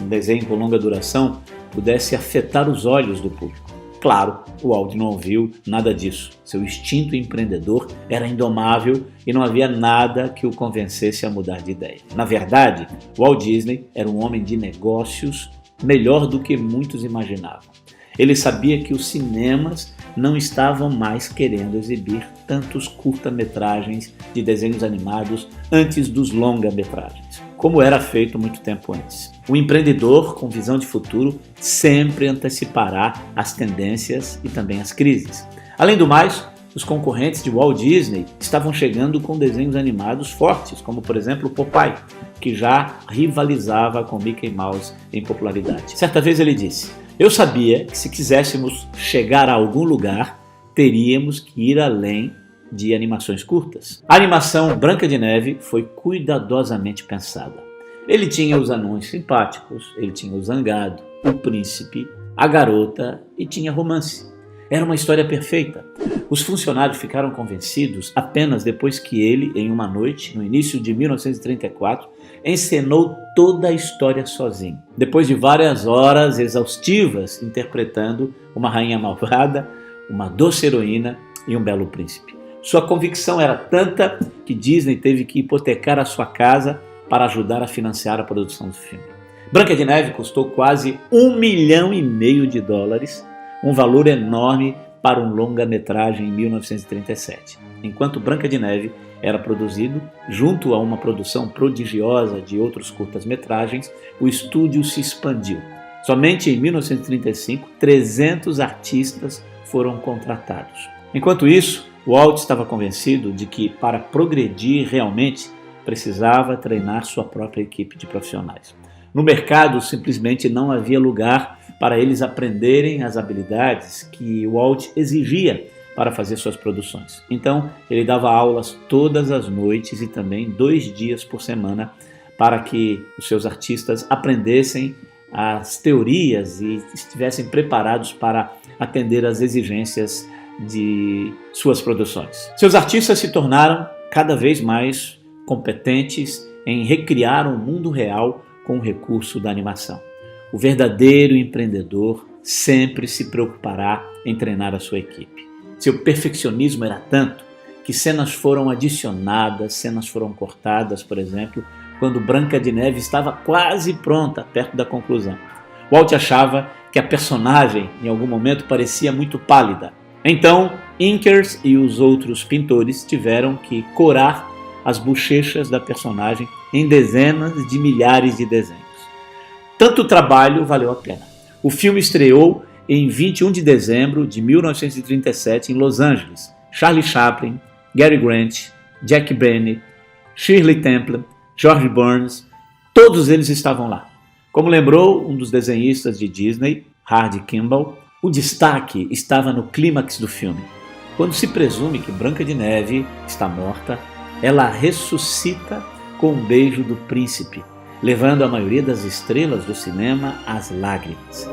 um desenho com longa duração, pudesse afetar os olhos do público. Claro, o Walt não ouviu nada disso. Seu instinto empreendedor era indomável e não havia nada que o convencesse a mudar de ideia. Na verdade, Walt Disney era um homem de negócios melhor do que muitos imaginavam. Ele sabia que os cinemas não estavam mais querendo exibir tantos curta-metragens de desenhos animados antes dos longa-metragens, como era feito muito tempo antes. O empreendedor com visão de futuro sempre antecipará as tendências e também as crises. Além do mais, os concorrentes de Walt Disney estavam chegando com desenhos animados fortes, como por exemplo Popeye, que já rivalizava com Mickey Mouse em popularidade. Certa vez ele disse: "Eu sabia que se quiséssemos chegar a algum lugar, teríamos que ir além de animações curtas." A animação Branca de Neve foi cuidadosamente pensada. Ele tinha os anões simpáticos, ele tinha o zangado, o príncipe, a garota e tinha romance. Era uma história perfeita. Os funcionários ficaram convencidos apenas depois que ele, em uma noite, no início de 1934, encenou toda a história sozinho. Depois de várias horas exaustivas interpretando uma rainha malvada, uma doce heroína e um belo príncipe. Sua convicção era tanta que Disney teve que hipotecar a sua casa para ajudar a financiar a produção do filme. Branca de Neve custou quase $1,5 milhão, um valor enorme para um longa-metragem em 1937. Enquanto Branca de Neve era produzido, junto a uma produção prodigiosa de outros curtas-metragens, o estúdio se expandiu. Somente em 1935, 300 artistas foram contratados. Enquanto isso, Walt estava convencido de que, para progredir realmente, precisava treinar sua própria equipe de profissionais. No mercado, simplesmente não havia lugar para eles aprenderem as habilidades que Walt exigia para fazer suas produções. Então, ele dava aulas todas as noites e também 2 dias por semana para que os seus artistas aprendessem as teorias e estivessem preparados para atender às exigências de suas produções. Seus artistas se tornaram cada vez mais competentes em recriar um mundo real com o recurso da animação. O verdadeiro empreendedor sempre se preocupará em treinar a sua equipe. Seu perfeccionismo era tanto que cenas foram adicionadas, cenas foram cortadas, por exemplo, quando Branca de Neve estava quase pronta, perto da conclusão. Walt achava que a personagem, em algum momento, parecia muito pálida. Então, Inkers e os outros pintores tiveram que corar as bochechas da personagem em dezenas de milhares de desenhos. Tanto trabalho valeu a pena. O filme estreou em 21 de dezembro de 1937 em Los Angeles. Charlie Chaplin, Cary Grant, Jack Benny, Shirley Temple, George Burns, todos eles estavam lá. Como lembrou um dos desenhistas de Disney, Hardy Kimball, o destaque estava no clímax do filme. Quando se presume que Branca de Neve está morta, ela ressuscita com um beijo do príncipe, levando a maioria das estrelas do cinema às lágrimas.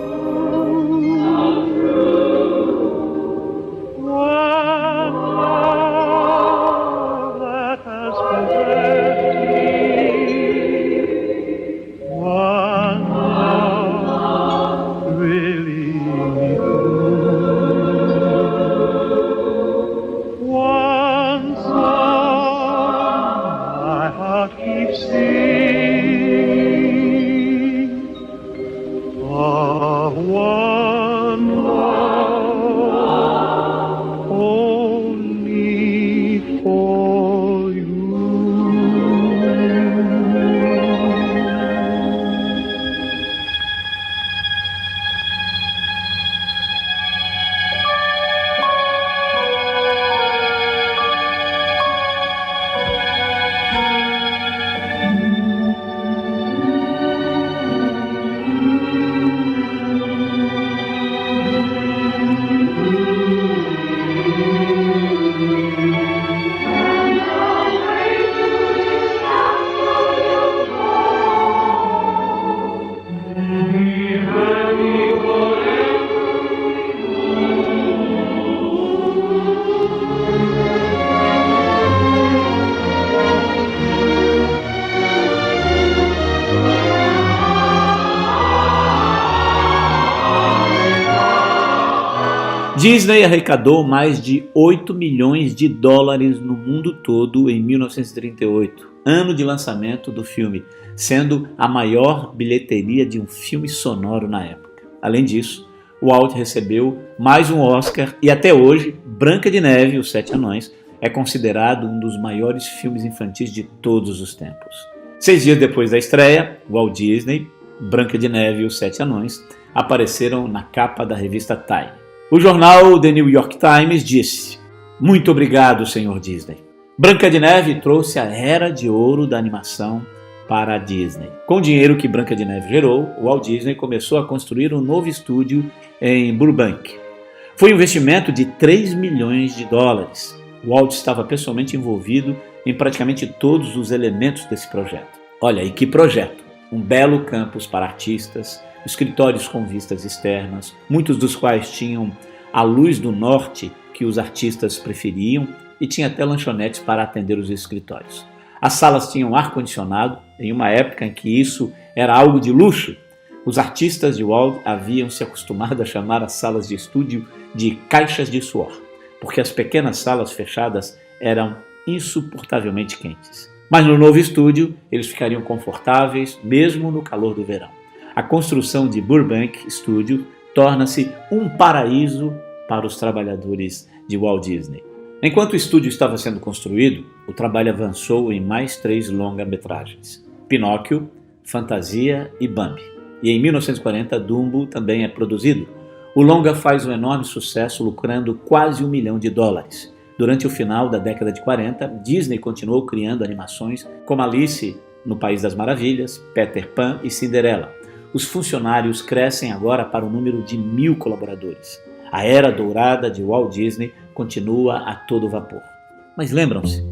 Disney arrecadou mais de 8 milhões de dólares no mundo todo em 1938, ano de lançamento do filme, sendo a maior bilheteria de um filme sonoro na época. Além disso, Walt recebeu mais um Oscar e até hoje, Branca de Neve e os Sete Anões é considerado um dos maiores filmes infantis de todos os tempos. 6 dias depois da estreia, Walt Disney, Branca de Neve e os Sete Anões apareceram na capa da revista Time. O jornal The New York Times disse: "Muito obrigado, Sr. Disney. Branca de Neve trouxe a era de ouro da animação para a Disney." Com o dinheiro que Branca de Neve gerou, o Walt Disney começou a construir um novo estúdio em Burbank. Foi um investimento de 3 milhões de dólares. O Walt estava pessoalmente envolvido em praticamente todos os elementos desse projeto. Olha, e que projeto! Um belo campus para artistas, escritórios com vistas externas, muitos dos quais tinham a luz do norte que os artistas preferiam e tinha até lanchonetes para atender os escritórios. As salas tinham ar-condicionado, em uma época em que isso era algo de luxo. Os artistas de Walt haviam se acostumado a chamar as salas de estúdio de caixas de suor, porque as pequenas salas fechadas eram insuportavelmente quentes. Mas no novo estúdio, eles ficariam confortáveis mesmo no calor do verão. A construção de Burbank Studio torna-se um paraíso para os trabalhadores de Walt Disney. Enquanto o estúdio estava sendo construído, o trabalho avançou em mais 3 longa-metragens: Pinóquio, Fantasia e Bambi. E em 1940, Dumbo também é produzido. O longa faz um enorme sucesso, lucrando quase $1 milhão. Durante o final da década de 40, Disney continuou criando animações como Alice no País das Maravilhas, Peter Pan e Cinderela. Os funcionários crescem agora para um número de 1.000 colaboradores. A era dourada de Walt Disney continua a todo vapor. Mas lembram-se,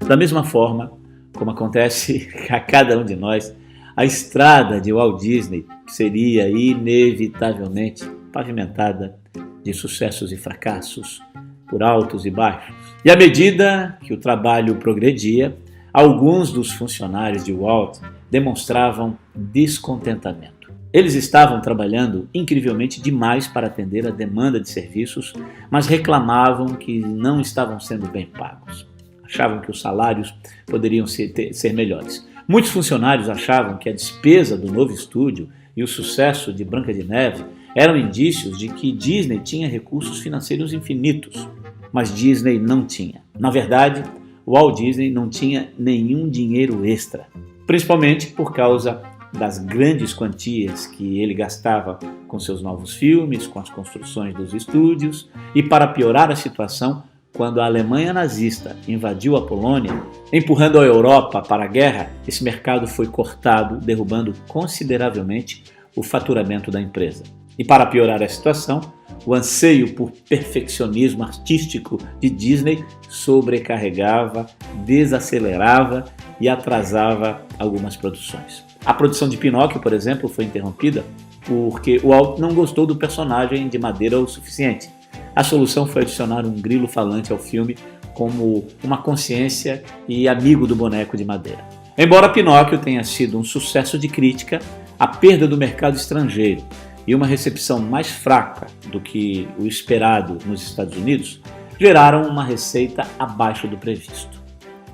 da mesma forma como acontece a cada um de nós, a estrada de Walt Disney seria inevitavelmente pavimentada de sucessos e fracassos, por altos e baixos. E à medida que o trabalho progredia, alguns dos funcionários de Walt demonstravam descontentamento. Eles estavam trabalhando incrivelmente demais para atender a demanda de serviços, mas reclamavam que não estavam sendo bem pagos. Achavam que os salários poderiam ser melhores. Muitos funcionários achavam que a despesa do novo estúdio e o sucesso de Branca de Neve eram indícios de que Disney tinha recursos financeiros infinitos, mas Disney não tinha. Na verdade, Walt Disney não tinha nenhum dinheiro extra, principalmente por causa das grandes quantias que ele gastava com seus novos filmes, com as construções dos estúdios, e para piorar a situação, quando a Alemanha nazista invadiu a Polônia, empurrando a Europa para a guerra, esse mercado foi cortado, derrubando consideravelmente o faturamento da empresa. E para piorar a situação, o anseio por perfeccionismo artístico de Disney sobrecarregava, desacelerava e atrasava algumas produções. A produção de Pinóquio, por exemplo, foi interrompida porque Walt não gostou do personagem de madeira o suficiente. A solução foi adicionar um grilo falante ao filme como uma consciência e amigo do boneco de madeira. Embora Pinóquio tenha sido um sucesso de crítica, a perda do mercado estrangeiro e uma recepção mais fraca do que o esperado nos Estados Unidos geraram uma receita abaixo do previsto.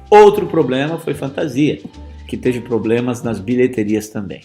Outro problema foi Fantasia, que teve problemas nas bilheterias também.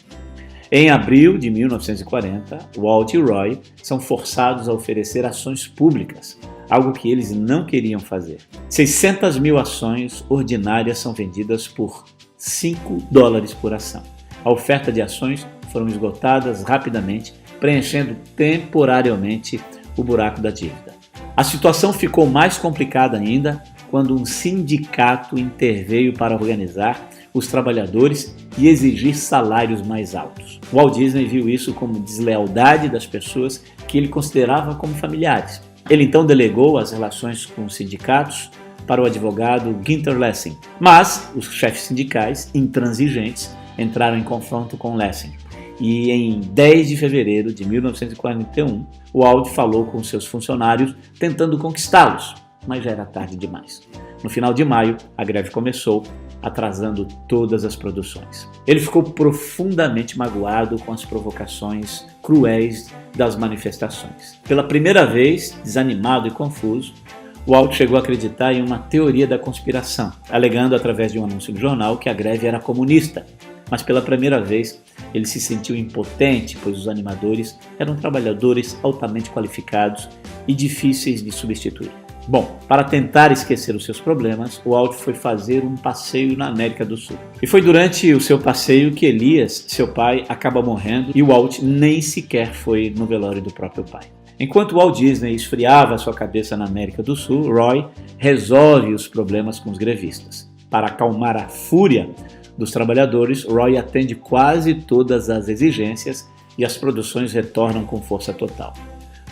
Em abril de 1940, Walt e Roy são forçados a oferecer ações públicas, algo que eles não queriam fazer. 600 mil ações ordinárias são vendidas por $5 por ação. A oferta de ações foram esgotadas rapidamente, preenchendo temporariamente o buraco da dívida. A situação ficou mais complicada ainda quando um sindicato interveio para organizar os trabalhadores e exigir salários mais altos. Walt Disney viu isso como deslealdade das pessoas que ele considerava como familiares. Ele então delegou as relações com os sindicatos para o advogado Ginter Lessing, mas os chefes sindicais, intransigentes, entraram em confronto com Lessing. E em 10 de fevereiro de 1941, Walt falou com seus funcionários tentando conquistá-los, mas já era tarde demais. No final de maio, a greve começou, atrasando todas as produções. Ele ficou profundamente magoado com as provocações cruéis das manifestações. Pela primeira vez, desanimado e confuso, Walt chegou a acreditar em uma teoria da conspiração, alegando através de um anúncio no jornal que a greve era comunista. Mas pela primeira vez, ele se sentiu impotente, pois os animadores eram trabalhadores altamente qualificados e difíceis de substituir. Bom, para tentar esquecer os seus problemas, Walt foi fazer um passeio na América do Sul. E foi durante o seu passeio que Elias, seu pai, acaba morrendo e Walt nem sequer foi no velório do próprio pai. Enquanto Walt Disney esfriava sua cabeça na América do Sul, Roy resolve os problemas com os grevistas. Para acalmar a fúria dos trabalhadores, Roy atende quase todas as exigências e as produções retornam com força total.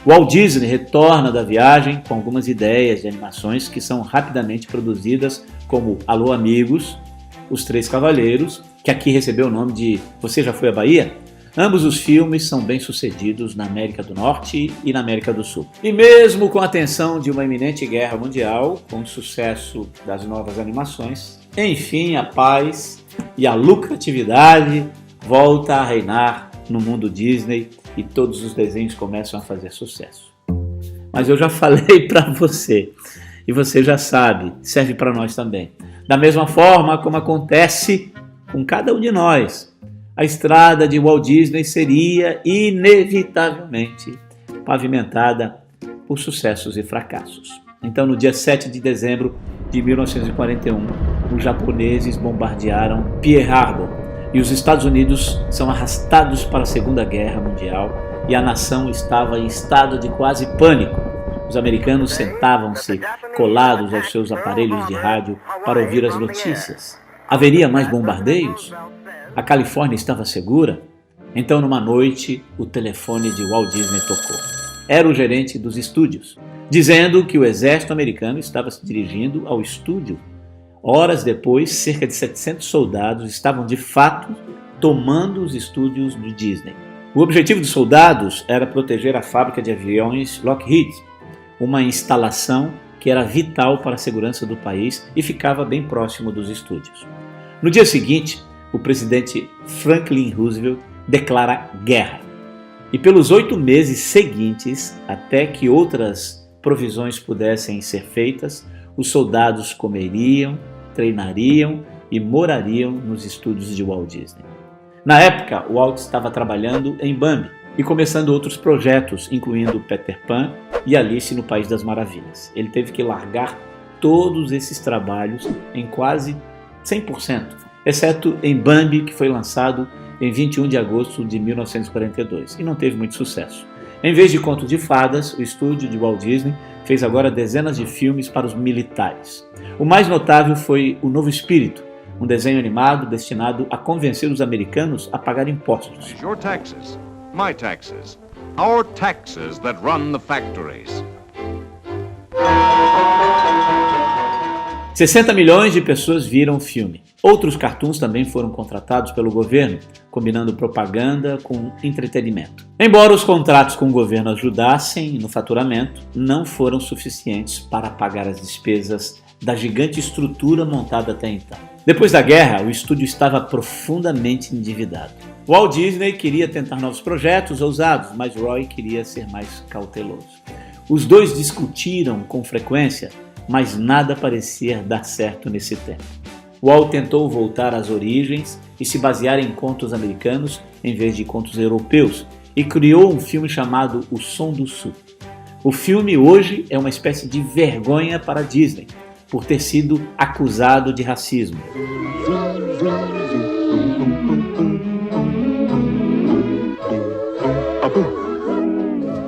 Walt Disney retorna da viagem com algumas ideias de animações que são rapidamente produzidas, como Alô Amigos, Os Três Cavaleiros, que aqui recebeu o nome de Você Já Foi à Bahia? Ambos os filmes são bem-sucedidos na América do Norte e na América do Sul. E mesmo com a tensão de uma iminente guerra mundial, com o sucesso das novas animações, enfim, a paz e a lucratividade volta a reinar no mundo Disney e todos os desenhos começam a fazer sucesso. Mas eu já falei para você, e você já sabe, serve para nós também. Da mesma forma como acontece com cada um de nós, a estrada de Walt Disney seria inevitavelmente pavimentada por sucessos e fracassos. Então, no dia 7 de dezembro de 1941, os japoneses bombardearam Pearl Harbor e os Estados Unidos são arrastados para a Segunda Guerra Mundial e a nação estava em estado de quase pânico. Os americanos sentavam-se colados aos seus aparelhos de rádio para ouvir as notícias. Haveria mais bombardeios? A Califórnia estava segura? Então, numa noite, o telefone de Walt Disney tocou. Era o gerente dos estúdios, dizendo que o exército americano estava se dirigindo ao estúdio. Horas depois, cerca de 700 soldados estavam de fato tomando os estúdios do Disney. O objetivo dos soldados era proteger a fábrica de aviões Lockheed, uma instalação que era vital para a segurança do país e ficava bem próximo dos estúdios. No dia seguinte, o presidente Franklin Roosevelt declara guerra. E pelos 8 meses seguintes, até que outras provisões pudessem ser feitas, os soldados comeriam, treinariam e morariam nos estúdios de Walt Disney. Na época, Walt estava trabalhando em Bambi e começando outros projetos, incluindo Peter Pan e Alice no País das Maravilhas. Ele teve que largar todos esses trabalhos em quase 100%, exceto em Bambi, que foi lançado em 21 de agosto de 1942 e não teve muito sucesso. Em vez de contos de fadas, o estúdio de Walt Disney fez agora dezenas de filmes para os militares. O mais notável foi O Novo Espírito, um desenho animado destinado a convencer os americanos a pagar impostos.
Your taxes, my taxes, our taxes that run the factories.
60 milhões de pessoas viram o filme. Outros cartoons também foram contratados pelo governo, combinando propaganda com entretenimento. Embora os contratos com o governo ajudassem no faturamento, não foram suficientes para pagar as despesas da gigante estrutura montada até então. Depois da guerra, o estúdio estava profundamente endividado. Walt Disney queria tentar novos projetos ousados, mas Roy queria ser mais cauteloso. Os dois discutiram com frequência, mas nada parecia dar certo nesse tempo. Walt tentou voltar às origens e se basear em contos americanos em vez de contos europeus e criou um filme chamado O Som do Sul. O filme hoje é uma espécie de vergonha para a Disney por ter sido acusado de racismo.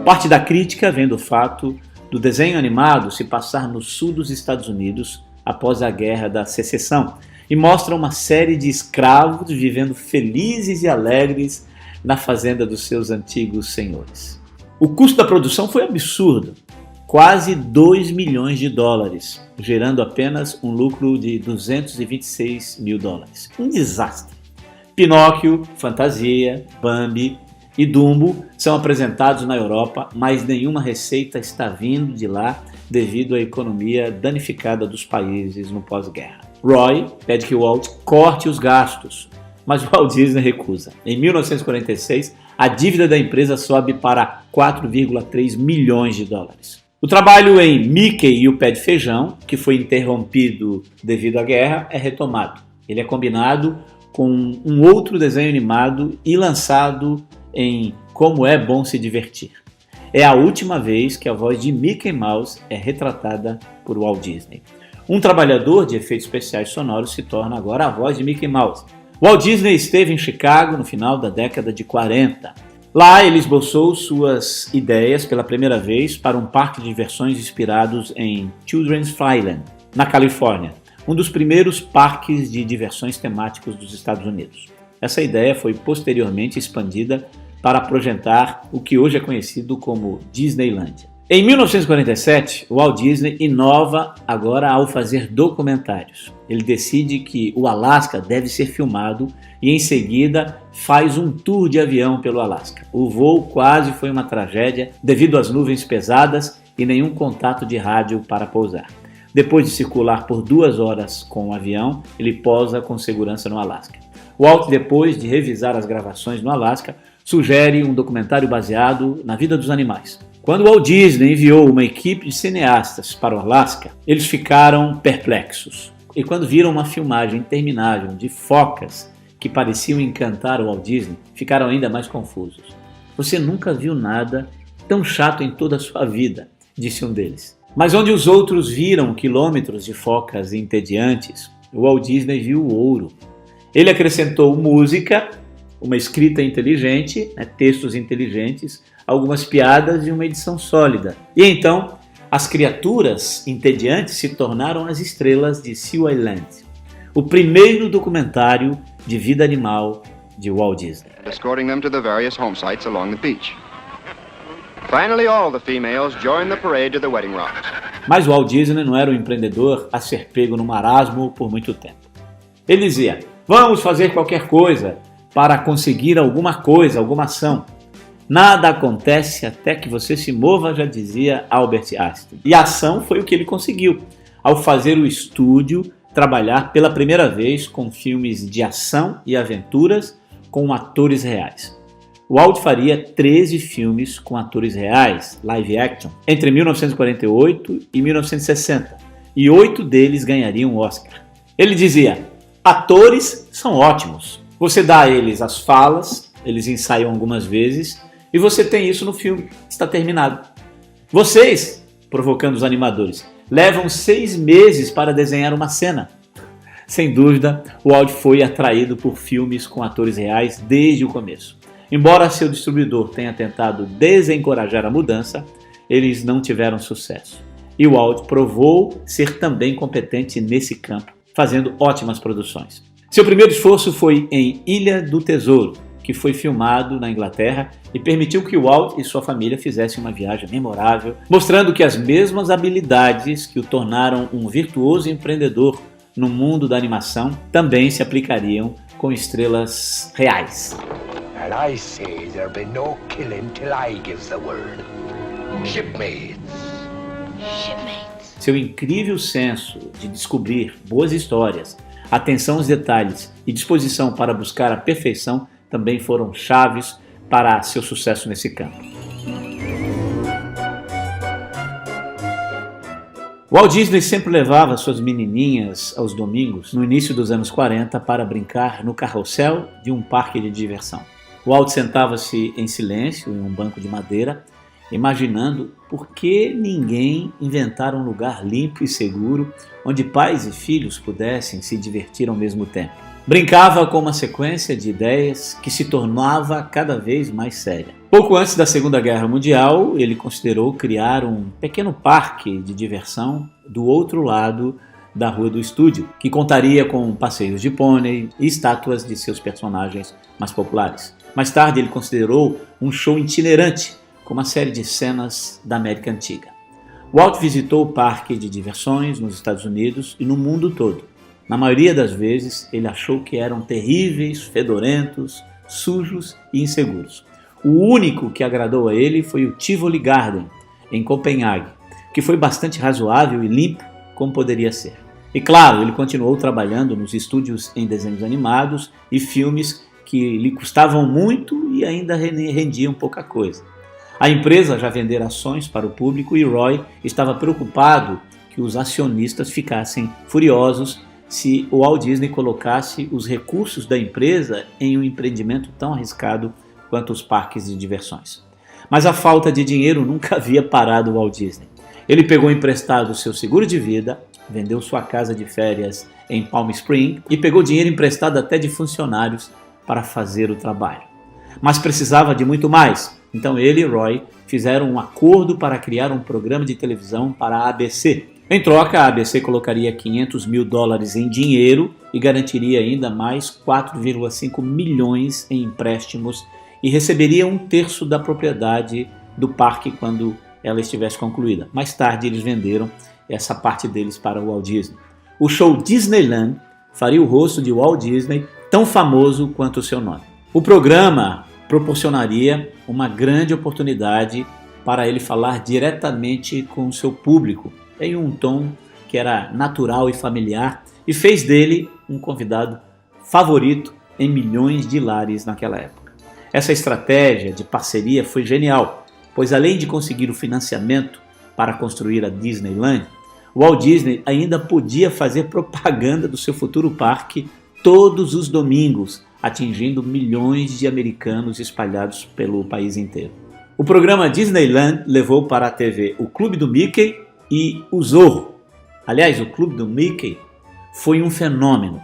Parte da crítica vem do fato do desenho animado se passar no sul dos Estados Unidos após a Guerra da Secessão e mostra uma série de escravos vivendo felizes e alegres na fazenda dos seus antigos senhores. O custo da produção foi absurdo, quase 2 milhões de dólares, gerando apenas um lucro de 226 mil dólares. Um desastre. Pinóquio, Fantasia, Bambi e Dumbo são apresentados na Europa, mas nenhuma receita está vindo de lá devido à economia danificada dos países no pós-guerra. Roy pede que Walt corte os gastos, mas Walt Disney recusa. Em 1946, a dívida da empresa sobe para 4,3 milhões de dólares. O trabalho em Mickey e o Pé de Feijão, que foi interrompido devido à guerra, é retomado. Ele é combinado com um outro desenho animado e lançado em Como é Bom Se Divertir. É a última vez que a voz de Mickey Mouse é retratada por Walt Disney. Um trabalhador de efeitos especiais sonoros se torna agora a voz de Mickey Mouse. Walt Disney esteve em Chicago no final da década de 40. Lá ele esboçou suas ideias pela primeira vez para um parque de diversões inspirados em Children's Flyland, na Califórnia, um dos primeiros parques de diversões temáticos dos Estados Unidos. Essa ideia foi posteriormente expandida para projetar o que hoje é conhecido como Disneylandia. Em 1947, Walt Disney inova agora ao fazer documentários. Ele decide que o Alasca deve ser filmado e em seguida faz um tour de avião pelo Alasca. O voo quase foi uma tragédia devido às nuvens pesadas e nenhum contato de rádio para pousar. Depois de circular por 2 horas com o avião, ele pousa com segurança no Alasca. Walt, depois de revisar as gravações no Alasca, sugere um documentário baseado na vida dos animais. Quando Walt Disney enviou uma equipe de cineastas para o Alasca, eles ficaram perplexos. E quando viram uma filmagem interminável de focas que pareciam encantar o Walt Disney, ficaram ainda mais confusos. "Você nunca viu nada tão chato em toda a sua vida", disse um deles. Mas onde os outros viram quilômetros de focas entediantes, o Walt Disney viu o ouro. Ele acrescentou música, uma escrita inteligente, textos inteligentes, algumas piadas e uma edição sólida. E então as criaturas entediantes se tornaram as estrelas de Sea Island, o primeiro documentário de vida animal de Walt Disney.
Escorting them to the various home sites along the beach. Finally, all the females join the parade to the wedding rounds.
Mas Walt Disney não era um empreendedor a ser pego no marasmo por muito tempo. Ele dizia: vamos fazer qualquer coisa para conseguir alguma coisa, alguma ação. Nada acontece até que você se mova, já dizia Albert Einstein. E a ação foi o que ele conseguiu, ao fazer o estúdio trabalhar pela primeira vez com filmes de ação e aventuras com atores reais. Walt faria 13 filmes com atores reais, live action, entre 1948 e 1960, e 8 deles ganhariam o Oscar. Ele dizia: atores são ótimos. Você dá a eles as falas, eles ensaiam algumas vezes, e você tem isso no filme, está terminado. Vocês, provocando os animadores, levam 6 meses para desenhar uma cena. Sem dúvida, Walt foi atraído por filmes com atores reais desde o começo. Embora seu distribuidor tenha tentado desencorajar a mudança, eles não tiveram sucesso. E Walt provou ser também competente nesse campo, fazendo ótimas produções. Seu primeiro esforço foi em Ilha do Tesouro, que foi filmado na Inglaterra e permitiu que Walt e sua família fizessem uma viagem memorável, mostrando que as mesmas habilidades que o tornaram um virtuoso empreendedor no mundo da animação também se aplicariam com estrelas reais.
And I say there'll be no killing till I gives the word. Shipmates.
Shipmates.
Seu incrível senso de descobrir boas histórias, atenção aos detalhes e disposição para buscar a perfeição também foram chaves para seu sucesso nesse campo. Walt Disney sempre levava suas menininhas aos domingos, no início dos anos 40, para brincar no carrossel de um parque de diversão. Walt sentava-se em silêncio em um banco de madeira, imaginando por que ninguém inventara um lugar limpo e seguro onde pais e filhos pudessem se divertir ao mesmo tempo. Brincava com uma sequência de ideias que se tornava cada vez mais séria. Pouco antes da Segunda Guerra Mundial, ele considerou criar um pequeno parque de diversão do outro lado da rua do estúdio, que contaria com passeios de pônei e estátuas de seus personagens mais populares. Mais tarde, ele considerou um show itinerante, com uma série de cenas da América Antiga. Walt visitou o parque de diversões nos Estados Unidos e no mundo todo. Na maioria das vezes, ele achou que eram terríveis, fedorentos, sujos e inseguros. O único que agradou a ele foi o Tivoli Garden, em Copenhague, que foi bastante razoável e limpo, como poderia ser. E claro, ele continuou trabalhando nos estúdios em desenhos animados e filmes que lhe custavam muito e ainda rendiam pouca coisa. A empresa já vendera ações para o público e Roy estava preocupado que os acionistas ficassem furiosos se o Walt Disney colocasse os recursos da empresa em um empreendimento tão arriscado quanto os parques de diversões. Mas a falta de dinheiro nunca havia parado o Walt Disney. Ele pegou emprestado seu seguro de vida, vendeu sua casa de férias em Palm Springs e pegou dinheiro emprestado até de funcionários para fazer o trabalho. Mas precisava de muito mais, então ele e Roy fizeram um acordo para criar um programa de televisão para a ABC. Em troca, a ABC colocaria $500 mil em dinheiro e garantiria ainda mais 4,5 milhões em empréstimos e receberia 1/3 da propriedade do parque quando ela estivesse concluída. Mais tarde, eles venderam essa parte deles para o Walt Disney. O show Disneyland faria o rosto de Walt Disney tão famoso quanto o seu nome. O programa proporcionaria uma grande oportunidade para ele falar diretamente com o seu público, em um tom que era natural e familiar, e fez dele um convidado favorito em milhões de lares naquela época. Essa estratégia de parceria foi genial, pois além de conseguir o financiamento para construir a Disneyland, Walt Disney ainda podia fazer propaganda do seu futuro parque todos os domingos, atingindo milhões de americanos espalhados pelo país inteiro. O programa Disneyland levou para a TV o Clube do Mickey e o Zorro. Aliás, o Clube do Mickey foi um fenômeno.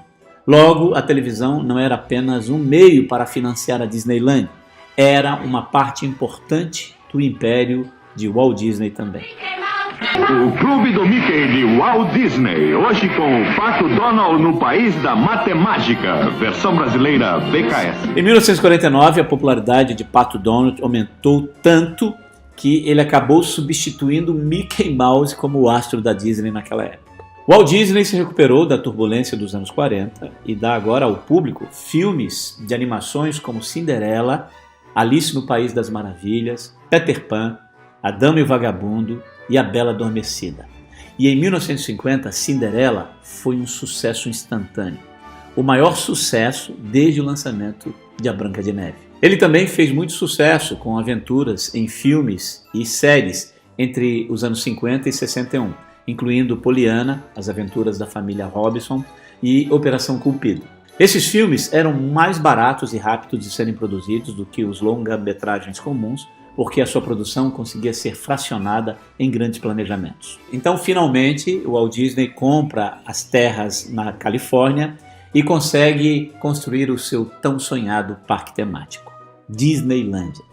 Logo, a televisão não era apenas um meio para financiar a Disneyland, era uma parte importante do império de Walt Disney também.
Mickey Mouse
O Clube do Mickey de Walt Disney, hoje com o Pato Donald no País da Matemática, versão brasileira BKS.
Em 1949, a popularidade de Pato Donald aumentou tanto que ele acabou substituindo Mickey Mouse como o astro da Disney naquela época. Walt Disney se recuperou da turbulência dos anos 40 e dá agora ao público filmes de animações como Cinderela, Alice no País das Maravilhas, Peter Pan, A Dama e o Vagabundo e A Bela Adormecida. E em 1950, Cinderela foi um sucesso instantâneo, o maior sucesso desde o lançamento de A Branca de Neve. Ele também fez muito sucesso com aventuras em filmes e séries entre os anos 50 e 61, incluindo Poliana, As Aventuras da Família Robinson e Operação Cupido. Esses filmes eram mais baratos e rápidos de serem produzidos do que os longa-metragens comuns, porque a sua produção conseguia ser fracionada em grandes planejamentos. Então, finalmente, o Walt Disney compra as terras na Califórnia e consegue construir o seu tão sonhado parque temático, Disneylandia.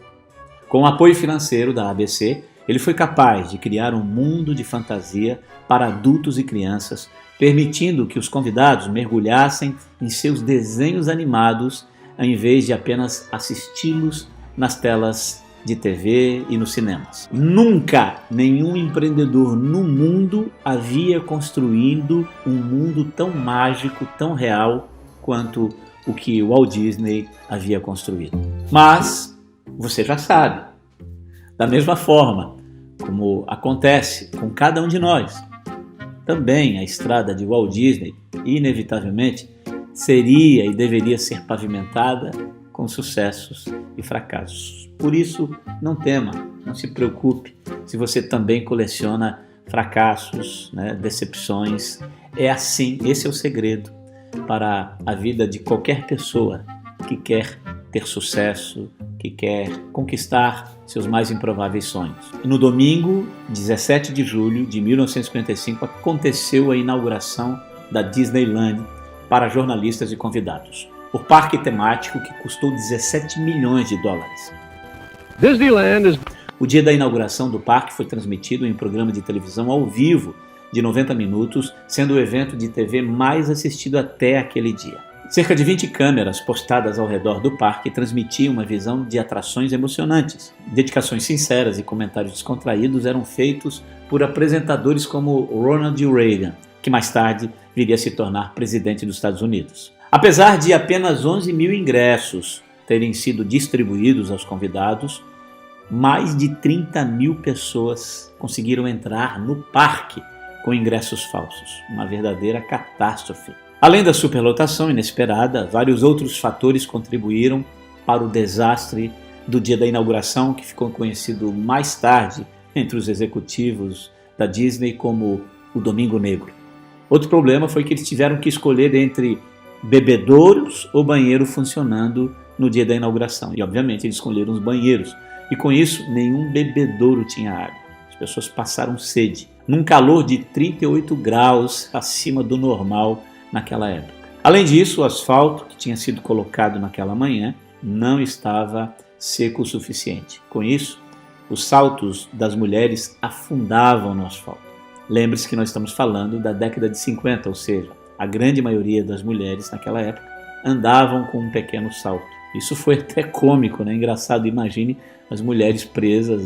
Com o apoio financeiro da ABC, ele foi capaz de criar um mundo de fantasia para adultos e crianças, permitindo que os convidados mergulhassem em seus desenhos animados, ao invés de apenas assisti-los nas telas de TV e nos cinemas. Nunca nenhum empreendedor no mundo havia construído um mundo tão mágico, tão real, quanto o que o Walt Disney havia construído. Mas você já sabe, da mesma forma como acontece com cada um de nós, também a estrada de Walt Disney, inevitavelmente, seria e deveria ser pavimentada com sucessos e fracassos. Por isso, não tema, não se preocupe se você também coleciona fracassos, decepções. É assim, esse é o segredo para a vida de qualquer pessoa que quer ter sucesso, que quer conquistar seus mais improváveis sonhos. E no domingo, 17 de julho de 1955, aconteceu a inauguração da Disneyland para jornalistas e convidados. O parque temático que custou 17 milhões de dólares. O dia da inauguração do parque foi transmitido em um programa de televisão ao vivo de 90 minutos, sendo o evento de TV mais assistido até aquele dia. Cerca de 20 câmeras postadas ao redor do parque transmitiam uma visão de atrações emocionantes. Dedicações sinceras e comentários descontraídos eram feitos por apresentadores como Ronald Reagan, que mais tarde viria a se tornar presidente dos Estados Unidos. Apesar de apenas 11 mil ingressos terem sido distribuídos aos convidados, mais de 30 mil pessoas conseguiram entrar no parque com ingressos falsos. Uma verdadeira catástrofe. Além da superlotação inesperada, vários outros fatores contribuíram para o desastre do dia da inauguração, que ficou conhecido mais tarde entre os executivos da Disney como o Domingo Negro. Outro problema foi que eles tiveram que escolher entre bebedouros ou banheiro funcionando no dia da inauguração. E obviamente eles escolheram os banheiros. E com isso, nenhum bebedouro tinha água. As pessoas passaram sede, num calor de 38 graus acima do normal naquela época. Além disso, o asfalto que tinha sido colocado naquela manhã não estava seco o suficiente. Com isso, os saltos das mulheres afundavam no asfalto. Lembre-se que nós estamos falando da década de 50, ou seja, a grande maioria das mulheres naquela época andavam com um pequeno salto. Isso foi até cômico, engraçado. Imagine as mulheres presas,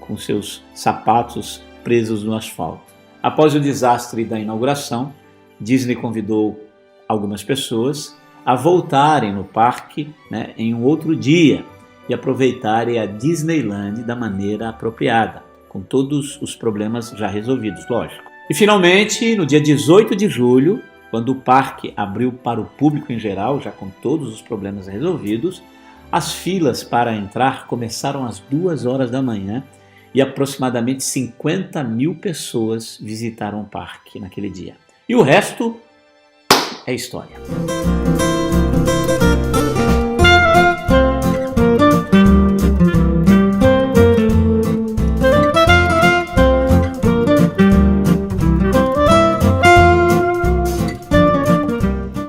com seus sapatos presos no asfalto. Após o desastre da inauguração, Disney convidou algumas pessoas a voltarem no parque em um outro dia e aproveitarem a Disneyland da maneira apropriada, com todos os problemas já resolvidos, lógico. E finalmente, no dia 18 de julho, quando o parque abriu para o público em geral, já com todos os problemas resolvidos, as filas para entrar começaram às 2 horas da manhã e aproximadamente 50 mil pessoas visitaram o parque naquele dia. E o resto é história.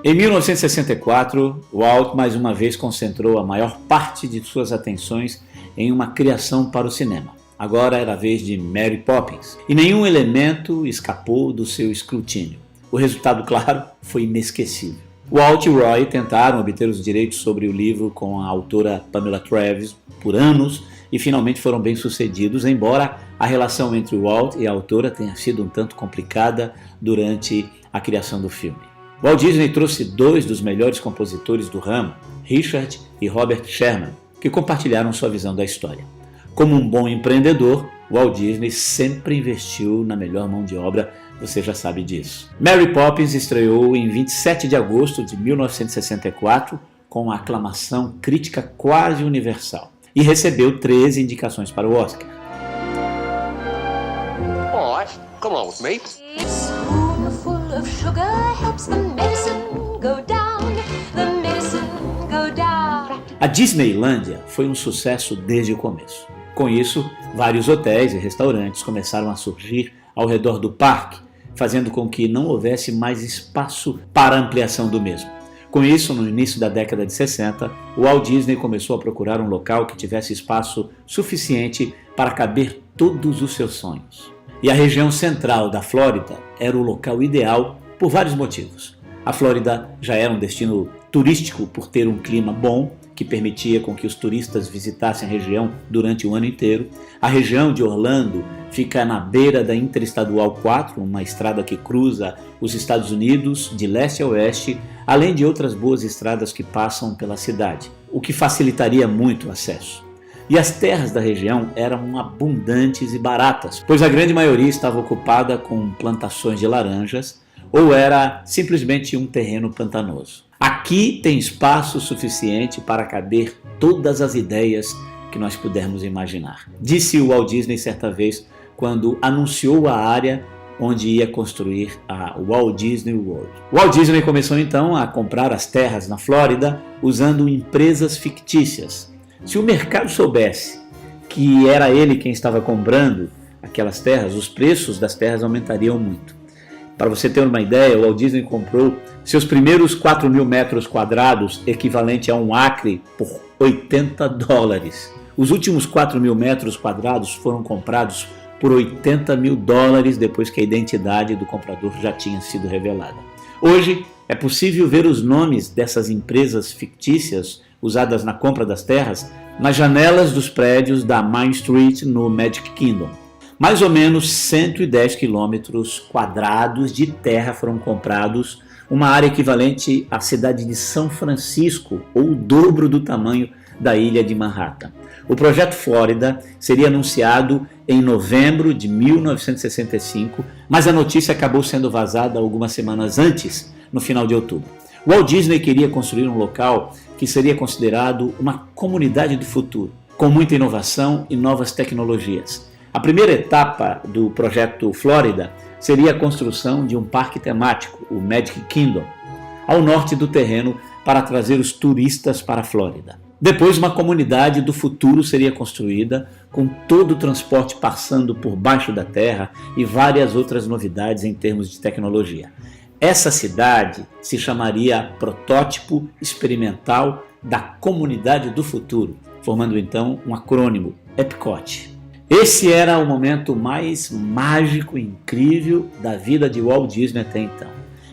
Em 1964, Walt mais uma vez concentrou a maior parte de suas atenções em uma criação para o cinema. Agora era a vez de Mary Poppins, e nenhum elemento escapou do seu escrutínio. O resultado, claro, foi inesquecível. Walt e Roy tentaram obter os direitos sobre o livro com a autora Pamela Travis por anos e finalmente foram bem-sucedidos, embora a relação entre Walt e a autora tenha sido um tanto complicada durante a criação do filme. Walt Disney trouxe dois dos melhores compositores do ramo, Richard e Robert Sherman, que compartilharam sua visão da história. Como um bom empreendedor, Walt Disney sempre investiu na melhor mão de obra, você já sabe disso. Mary Poppins estreou em 27 de agosto de 1964 com uma aclamação crítica quase universal e recebeu 13 indicações para o Oscar.
Alright, come on with me.
Each spoonful of sugar helps the medicine go down, the medicine go down.
A Disneylândia foi um sucesso desde o começo. Com isso, vários hotéis e restaurantes começaram a surgir ao redor do parque, fazendo com que não houvesse mais espaço para ampliação do mesmo. Com isso, no início da década de 60, o Walt Disney começou a procurar um local que tivesse espaço suficiente para caber todos os seus sonhos. E a região central da Flórida era o local ideal por vários motivos. A Flórida já era um destino turístico por ter um clima bom, que permitia com que os turistas visitassem a região durante o ano inteiro. A região de Orlando fica na beira da Interestadual 4, uma estrada que cruza os Estados Unidos de leste a oeste, além de outras boas estradas que passam pela cidade, o que facilitaria muito o acesso. E as terras da região eram abundantes e baratas, pois a grande maioria estava ocupada com plantações de laranjas ou era simplesmente um terreno pantanoso. Aqui tem espaço suficiente para caber todas as ideias que nós pudermos imaginar, disse o Walt Disney certa vez quando anunciou a área onde ia construir a Walt Disney World. Walt Disney começou então a comprar as terras na Flórida usando empresas fictícias. Se o mercado soubesse que era ele quem estava comprando aquelas terras, os preços das terras aumentariam muito. Para você ter uma ideia, o Walt Disney comprou seus primeiros 4.000 metros quadrados, equivalente a um acre, por $80. Os últimos 4.000 metros quadrados foram comprados por $80.000 depois que a identidade do comprador já tinha sido revelada. Hoje é possível ver os nomes dessas empresas fictícias usadas na compra das terras nas janelas dos prédios da Main Street no Magic Kingdom. Mais ou menos 110 quilômetros quadrados de terra foram comprados, uma área equivalente à cidade de São Francisco, ou o dobro do tamanho da ilha de Manhattan. O projeto Flórida seria anunciado em novembro de 1965, mas a notícia acabou sendo vazada algumas semanas antes, no final de outubro. Walt Disney queria construir um local que seria considerado uma comunidade do futuro, com muita inovação e novas tecnologias. A primeira etapa do projeto Flórida seria a construção de um parque temático, o Magic Kingdom, ao norte do terreno para trazer os turistas para a Flórida. Depois, uma comunidade do futuro seria construída, com todo o transporte passando por baixo da terra e várias outras novidades em termos de tecnologia. Essa cidade se chamaria Protótipo Experimental da Comunidade do Futuro, formando então um acrônimo, EPCOT. Esse era o momento mais mágico e incrível da vida de Walt Disney até então.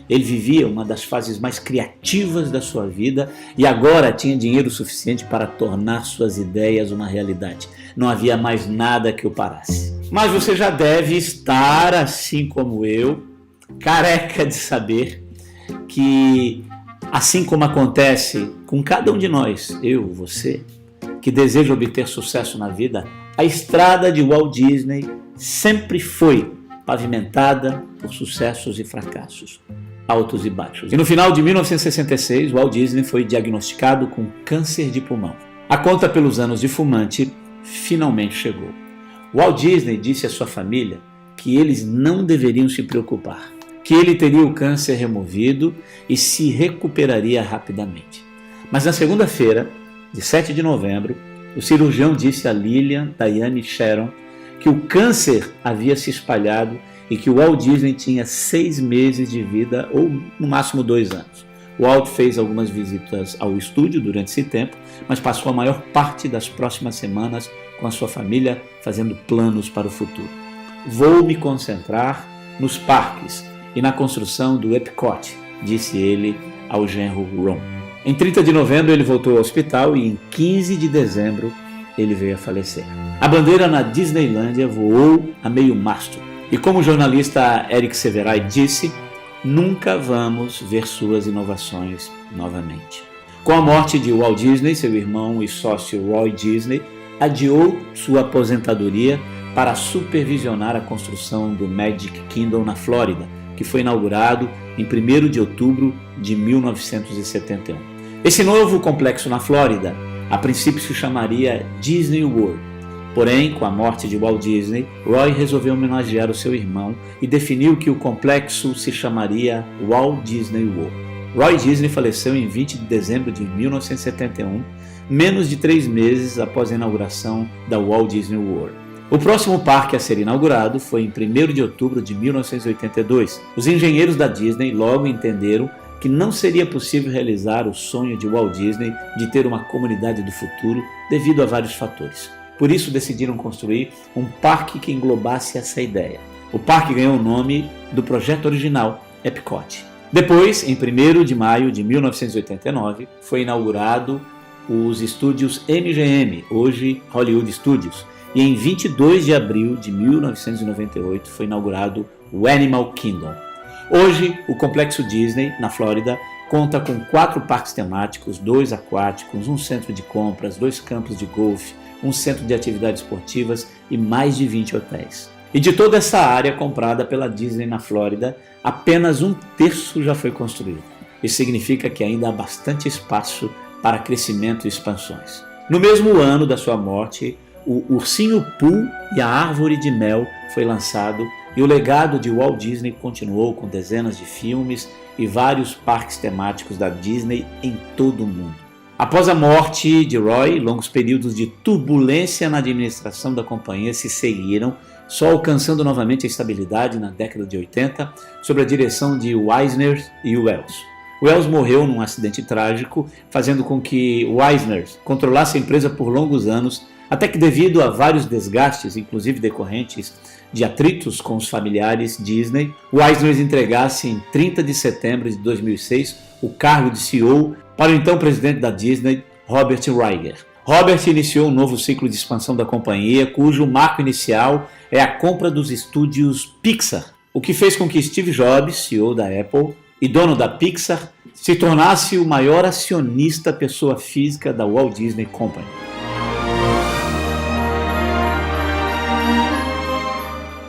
Ele vivia uma das fases mais criativas da sua vida e agora tinha dinheiro suficiente para tornar suas ideias uma realidade. Não havia mais nada que o parasse. Mas você já deve estar, assim como eu, careca de saber que, assim como acontece com cada um de nós, eu, você, que deseja obter sucesso na vida, a estrada de Walt Disney sempre foi pavimentada por sucessos e fracassos, altos e baixos. E no final de 1966, Walt Disney foi diagnosticado com câncer de pulmão. A conta pelos anos de fumante finalmente chegou. Walt Disney disse à sua família que eles não deveriam se preocupar, que ele teria o câncer removido e se recuperaria rapidamente. Mas na segunda-feira, de 7 de novembro, o cirurgião disse a Lillian Diane Sharon que o câncer havia se espalhado e que o Walt Disney tinha 6 meses de vida ou no máximo 2 anos. Walt fez algumas visitas ao estúdio durante esse tempo, mas passou a maior parte das próximas semanas com a sua família fazendo planos para o futuro. Vou me concentrar nos parques e na construção do Epcot, disse ele ao genro Ron. Em 30 de novembro ele voltou ao hospital e em 15 de dezembro ele veio a falecer. A bandeira na Disneylândia voou a meio mastro e, como o jornalista Eric Severai disse, nunca vamos ver suas inovações novamente. Com a morte de Walt Disney, seu irmão e sócio Roy Disney adiou sua aposentadoria para supervisionar a construção do Magic Kingdom na Flórida, que foi inaugurado em 1º de outubro de 1971. Esse novo complexo na Flórida, a princípio se chamaria Disney World. Porém, com a morte de Walt Disney, Roy resolveu homenagear o seu irmão e definiu que o complexo se chamaria Walt Disney World. Roy Disney faleceu em 20 de dezembro de 1971, menos de 3 meses após a inauguração da Walt Disney World. O próximo parque a ser inaugurado foi em 1º de outubro de 1982. Os engenheiros da Disney logo entenderam que não seria possível realizar o sonho de Walt Disney de ter uma comunidade do futuro devido a vários fatores. Por isso decidiram construir um parque que englobasse essa ideia. O parque ganhou o nome do projeto original, Epcot. Depois, em 1º de maio de 1989, foi inaugurado os estúdios MGM, hoje Hollywood Studios, e em 22 de abril de 1998 foi inaugurado o Animal Kingdom. Hoje, o Complexo Disney, na Flórida, conta com 4 parques temáticos, 2 aquáticos, um centro de compras, 2 campos de golfe, um centro de atividades esportivas e mais de 20 hotéis. E de toda essa área comprada pela Disney na Flórida, apenas 1/3 já foi construído. Isso significa que ainda há bastante espaço para crescimento e expansões. No mesmo ano da sua morte, o Ursinho Pooh e a Árvore de Mel foi lançado e o legado de Walt Disney continuou com dezenas de filmes e vários parques temáticos da Disney em todo o mundo. Após a morte de Roy, longos períodos de turbulência na administração da companhia se seguiram, só alcançando novamente a estabilidade na década de 80 sob a direção de Wisner e Wells. Wells morreu num acidente trágico, fazendo com que Wisner controlasse a empresa por longos anos, até que, devido a vários desgastes, inclusive decorrentes de atritos com os familiares Disney, Wisner entregasse em 30 de setembro de 2006 o cargo de CEO para o então presidente da Disney, Robert Iger. Robert iniciou um novo ciclo de expansão da companhia, cujo marco inicial é a compra dos estúdios Pixar, o que fez com que Steve Jobs, CEO da Apple e dono da Pixar, se tornasse o maior acionista pessoa física da Walt Disney Company.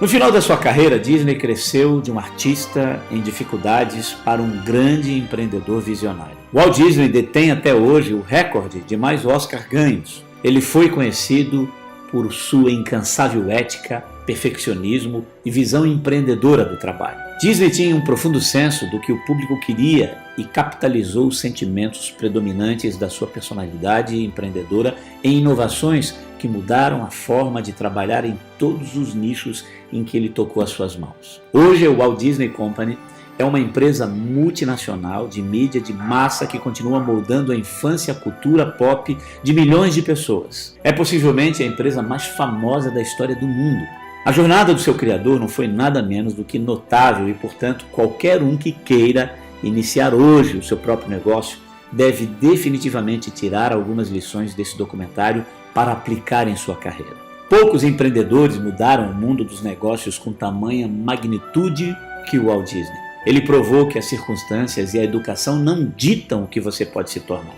No final da sua carreira, Disney cresceu de um artista em dificuldades para um grande empreendedor visionário. Walt Disney detém até hoje o recorde de mais Oscar ganhos. Ele foi conhecido por sua incansável ética, perfeccionismo e visão empreendedora do trabalho. Disney tinha um profundo senso do que o público queria e capitalizou os sentimentos predominantes da sua personalidade empreendedora em inovações que mudaram a forma de trabalhar em todos os nichos em que ele tocou as suas mãos. Hoje, o Walt Disney Company é uma empresa multinacional de mídia de massa que continua moldando a infância e a cultura pop de milhões de pessoas. É possivelmente a empresa mais famosa da história do mundo. A jornada do seu criador não foi nada menos do que notável e, portanto, qualquer um que queira iniciar hoje o seu próprio negócio deve definitivamente tirar algumas lições desse documentário para aplicar em sua carreira. Poucos empreendedores mudaram o mundo dos negócios com tamanha magnitude que o Walt Disney. Ele provou que as circunstâncias e a educação não ditam o que você pode se tornar.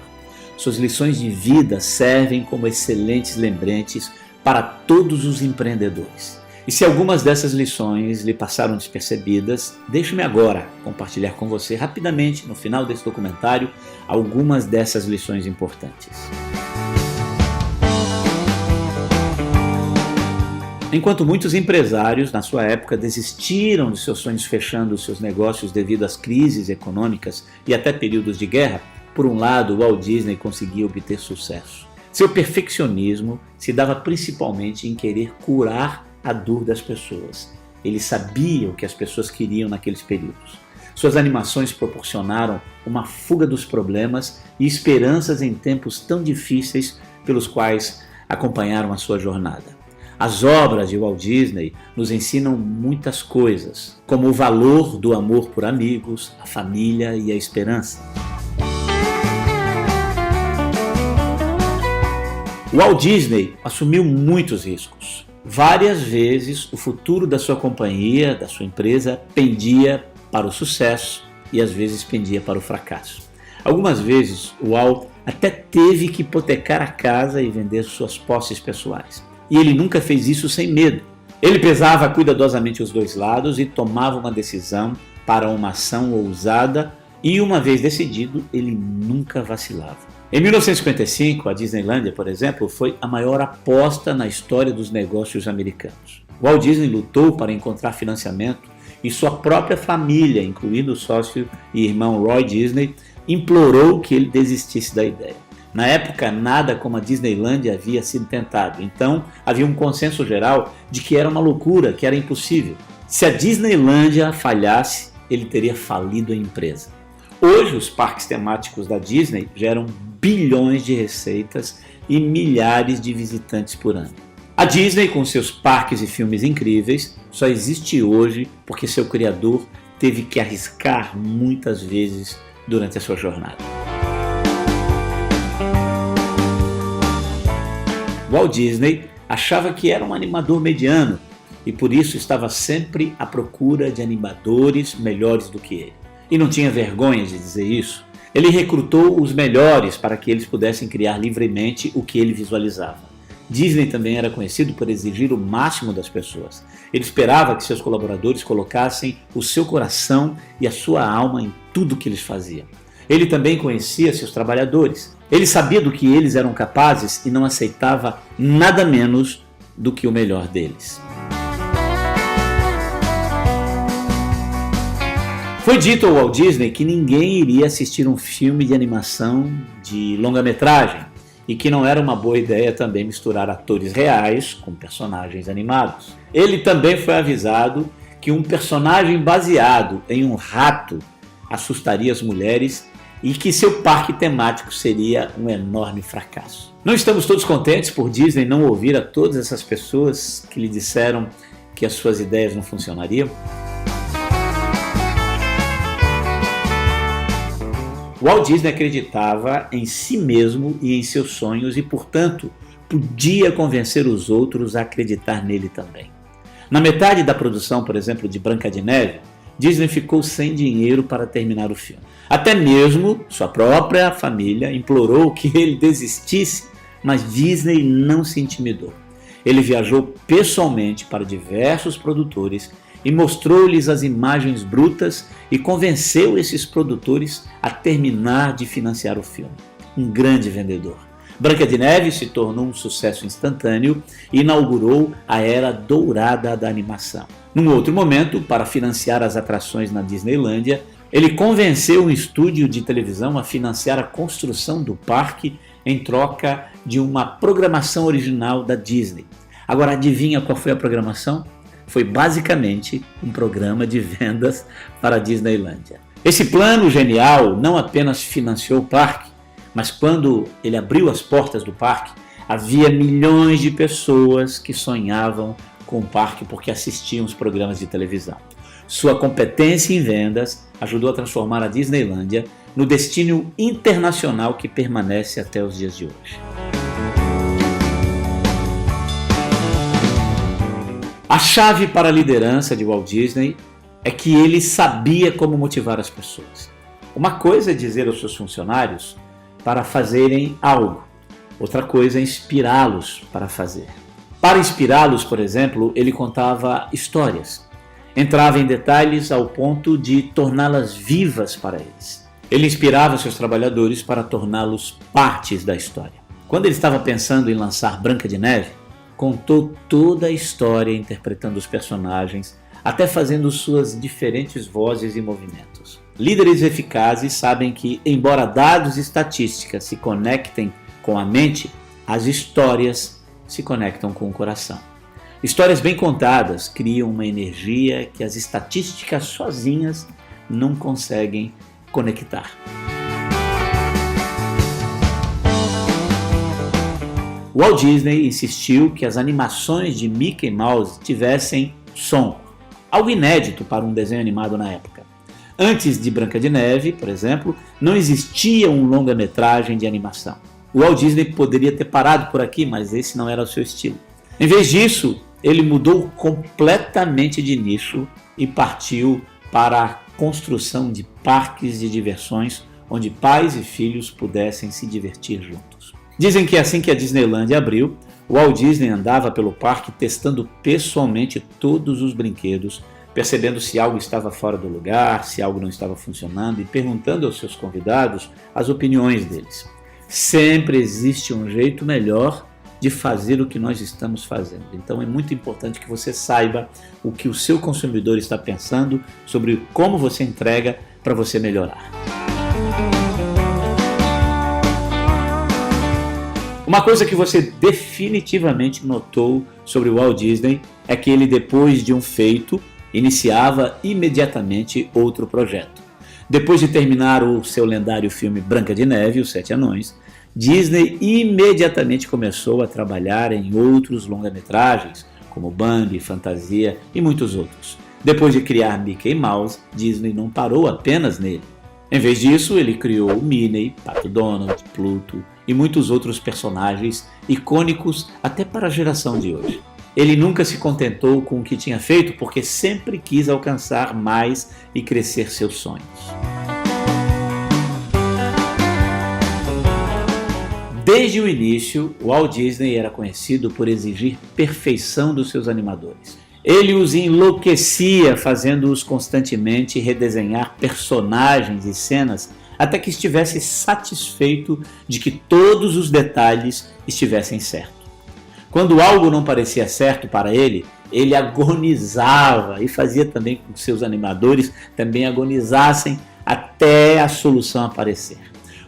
Suas lições de vida servem como excelentes lembretes para todos os empreendedores. E se algumas dessas lições lhe passaram despercebidas, deixe-me agora compartilhar com você rapidamente, no final desse documentário, algumas dessas lições importantes. Enquanto muitos empresários, na sua época, desistiram de seus sonhos fechando seus negócios devido às crises econômicas e até períodos de guerra, por um lado, Walt Disney conseguia obter sucesso. Seu perfeccionismo se dava principalmente em querer curar a dor das pessoas. Ele sabia o que as pessoas queriam naqueles períodos. Suas animações proporcionaram uma fuga dos problemas e esperanças em tempos tão difíceis pelos quais acompanharam a sua jornada. As obras de Walt Disney nos ensinam muitas coisas, como o valor do amor por amigos, a família e a esperança. Walt Disney assumiu muitos riscos. Várias vezes o futuro da sua companhia, da sua empresa, pendia para o sucesso e às vezes pendia para o fracasso. Algumas vezes o Walt até teve que hipotecar a casa e vender suas posses pessoais. E ele nunca fez isso sem medo. Ele pesava cuidadosamente os dois lados e tomava uma decisão para uma ação ousada e, uma vez decidido, ele nunca vacilava. Em 1955, a Disneylândia, por exemplo, foi a maior aposta na história dos negócios americanos. Walt Disney lutou para encontrar financiamento e sua própria família, incluindo o sócio e irmão Roy Disney, implorou que ele desistisse da ideia. Na época, nada como a Disneylândia havia sido tentado, então havia um consenso geral de que era uma loucura, que era impossível. Se a Disneylândia falhasse, ele teria falido a empresa. Hoje, os parques temáticos da Disney geram bilhões de receitas e milhares de visitantes por ano. A Disney, com seus parques e filmes incríveis, só existe hoje porque seu criador teve que arriscar muitas vezes durante a sua jornada. Walt Disney achava que era um animador mediano e por isso estava sempre à procura de animadores melhores do que ele. E não tinha vergonha de dizer isso. Ele recrutou os melhores para que eles pudessem criar livremente o que ele visualizava. Disney também era conhecido por exigir o máximo das pessoas. Ele esperava que seus colaboradores colocassem o seu coração e a sua alma em tudo que eles faziam. Ele também conhecia seus trabalhadores. Ele sabia do que eles eram capazes e não aceitava nada menos do que o melhor deles. Foi dito ao Walt Disney que ninguém iria assistir um filme de animação de longa-metragem e que não era uma boa ideia também misturar atores reais com personagens animados. Ele também foi avisado que um personagem baseado em um rato assustaria as mulheres e que seu parque temático seria um enorme fracasso. Não estamos todos contentes por Disney não ouvir a todas essas pessoas que lhe disseram que as suas ideias não funcionariam? Walt Disney acreditava em si mesmo e em seus sonhos e, portanto, podia convencer os outros a acreditar nele também. Na metade da produção, por exemplo, de Branca de Neve, Disney ficou sem dinheiro para terminar o filme. Até mesmo sua própria família implorou que ele desistisse, mas Disney não se intimidou. Ele viajou pessoalmente para diversos produtores e mostrou-lhes as imagens brutas e convenceu esses produtores a terminar de financiar o filme. Um grande vendedor. Branca de Neve se tornou um sucesso instantâneo e inaugurou a era dourada da animação. Num outro momento, para financiar as atrações na Disneylândia, ele convenceu um estúdio de televisão a financiar a construção do parque em troca de uma programação original da Disney. Agora, adivinha qual foi a programação? Foi basicamente um programa de vendas para a Disneylândia. Esse plano genial não apenas financiou o parque, mas quando ele abriu as portas do parque, havia milhões de pessoas que sonhavam com o parque porque assistiam os programas de televisão. Sua competência em vendas ajudou a transformar a Disneylândia no destino internacional que permanece até os dias de hoje. A chave para a liderança de Walt Disney é que ele sabia como motivar as pessoas. Uma coisa é dizer aos seus funcionários para fazerem algo, outra coisa é inspirá-los para fazer. Para inspirá-los, por exemplo, ele contava histórias. Entrava em detalhes ao ponto de torná-las vivas para eles. Ele inspirava seus trabalhadores para torná-los partes da história. Quando ele estava pensando em lançar Branca de Neve, contou toda a história interpretando os personagens, até fazendo suas diferentes vozes e movimentos. Líderes eficazes sabem que, embora dados e estatísticas se conectem com a mente, as histórias se conectam com o coração. Histórias bem contadas criam uma energia que as estatísticas sozinhas não conseguem conectar. Walt Disney insistiu que as animações de Mickey Mouse tivessem som, algo inédito para um desenho animado na época. Antes de Branca de Neve, por exemplo, não existia um longa-metragem de animação. O Walt Disney poderia ter parado por aqui, mas esse não era o seu estilo. Em vez disso, ele mudou completamente de nicho e partiu para a construção de parques de diversões onde pais e filhos pudessem se divertir juntos. Dizem que assim que a Disneylandia abriu, o Walt Disney andava pelo parque testando pessoalmente todos os brinquedos, percebendo se algo estava fora do lugar, se algo não estava funcionando e perguntando aos seus convidados as opiniões deles. Sempre existe um jeito melhor de fazer o que nós estamos fazendo. Então é muito importante que você saiba o que o seu consumidor está pensando sobre como você entrega para você melhorar. Uma coisa que você definitivamente notou sobre o Walt Disney é que ele, depois de um feito, iniciava imediatamente outro projeto. Depois de terminar o seu lendário filme Branca de Neve e os Sete Anões, Disney imediatamente começou a trabalhar em outros longa-metragens, como Bambi, Fantasia e muitos outros. Depois de criar Mickey Mouse, Disney não parou apenas nele. Em vez disso, ele criou o Minnie, Pato Donald, Pluto e muitos outros personagens icônicos até para a geração de hoje. Ele nunca se contentou com o que tinha feito porque sempre quis alcançar mais e crescer seus sonhos. Desde o início, Walt Disney era conhecido por exigir perfeição dos seus animadores. Ele os enlouquecia, fazendo-os constantemente redesenhar personagens e cenas até que estivesse satisfeito de que todos os detalhes estivessem certos. Quando algo não parecia certo para ele, ele agonizava e fazia também com que seus animadores também agonizassem até a solução aparecer.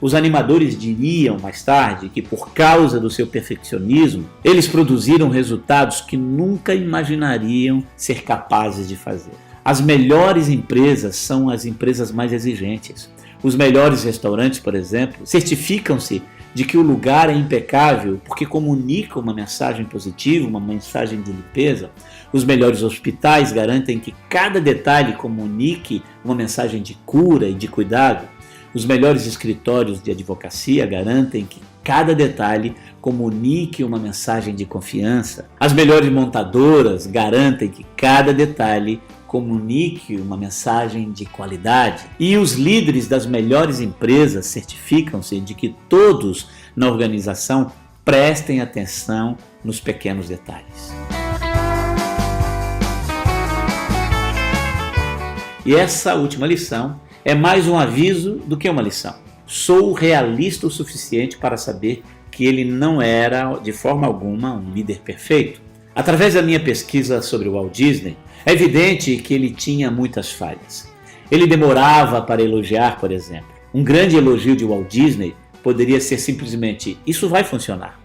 Os animadores diriam mais tarde que, por causa do seu perfeccionismo, eles produziram resultados que nunca imaginariam ser capazes de fazer. As melhores empresas são as empresas mais exigentes. Os melhores restaurantes, por exemplo, certificam-se de que o lugar é impecável porque comunica uma mensagem positiva, uma mensagem de limpeza. Os melhores hospitais garantem que cada detalhe comunique uma mensagem de cura e de cuidado. Os melhores escritórios de advocacia garantem que cada detalhe comunique uma mensagem de confiança. As melhores montadoras garantem que cada detalhe comunique uma mensagem de qualidade. E os líderes das melhores empresas certificam-se de que todos na organização prestem atenção nos pequenos detalhes. E essa última lição é mais um aviso do que uma lição. Sou realista o suficiente para saber que ele não era, de forma alguma, um líder perfeito. Através da minha pesquisa sobre o Walt Disney, é evidente que ele tinha muitas falhas. Ele demorava para elogiar, por exemplo. Um grande elogio de Walt Disney poderia ser simplesmente: isso vai funcionar.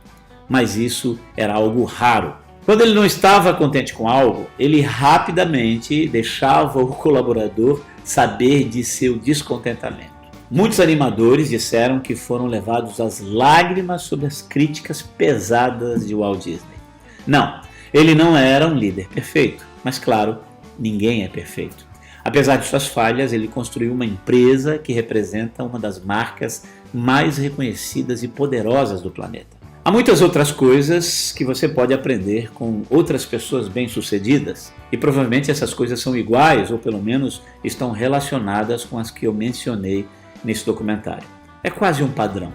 Mas isso era algo raro. Quando ele não estava contente com algo, ele rapidamente deixava o colaborador saber de seu descontentamento. Muitos animadores disseram que foram levados às lágrimas sob as críticas pesadas de Walt Disney. Não, ele não era um líder perfeito, mas claro, ninguém é perfeito. Apesar de suas falhas, ele construiu uma empresa que representa uma das marcas mais reconhecidas e poderosas do planeta. Há muitas outras coisas que você pode aprender com outras pessoas bem-sucedidas e provavelmente essas coisas são iguais ou pelo menos estão relacionadas com as que eu mencionei nesse documentário. É quase um padrão.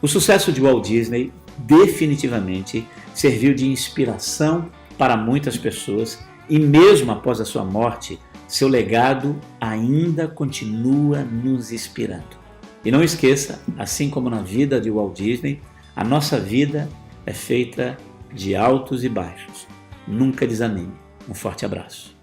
O sucesso de Walt Disney definitivamente serviu de inspiração para muitas pessoas e mesmo após a sua morte, seu legado ainda continua nos inspirando. E não esqueça, assim como na vida de Walt Disney, a nossa vida é feita de altos e baixos. Nunca desanime. Um forte abraço.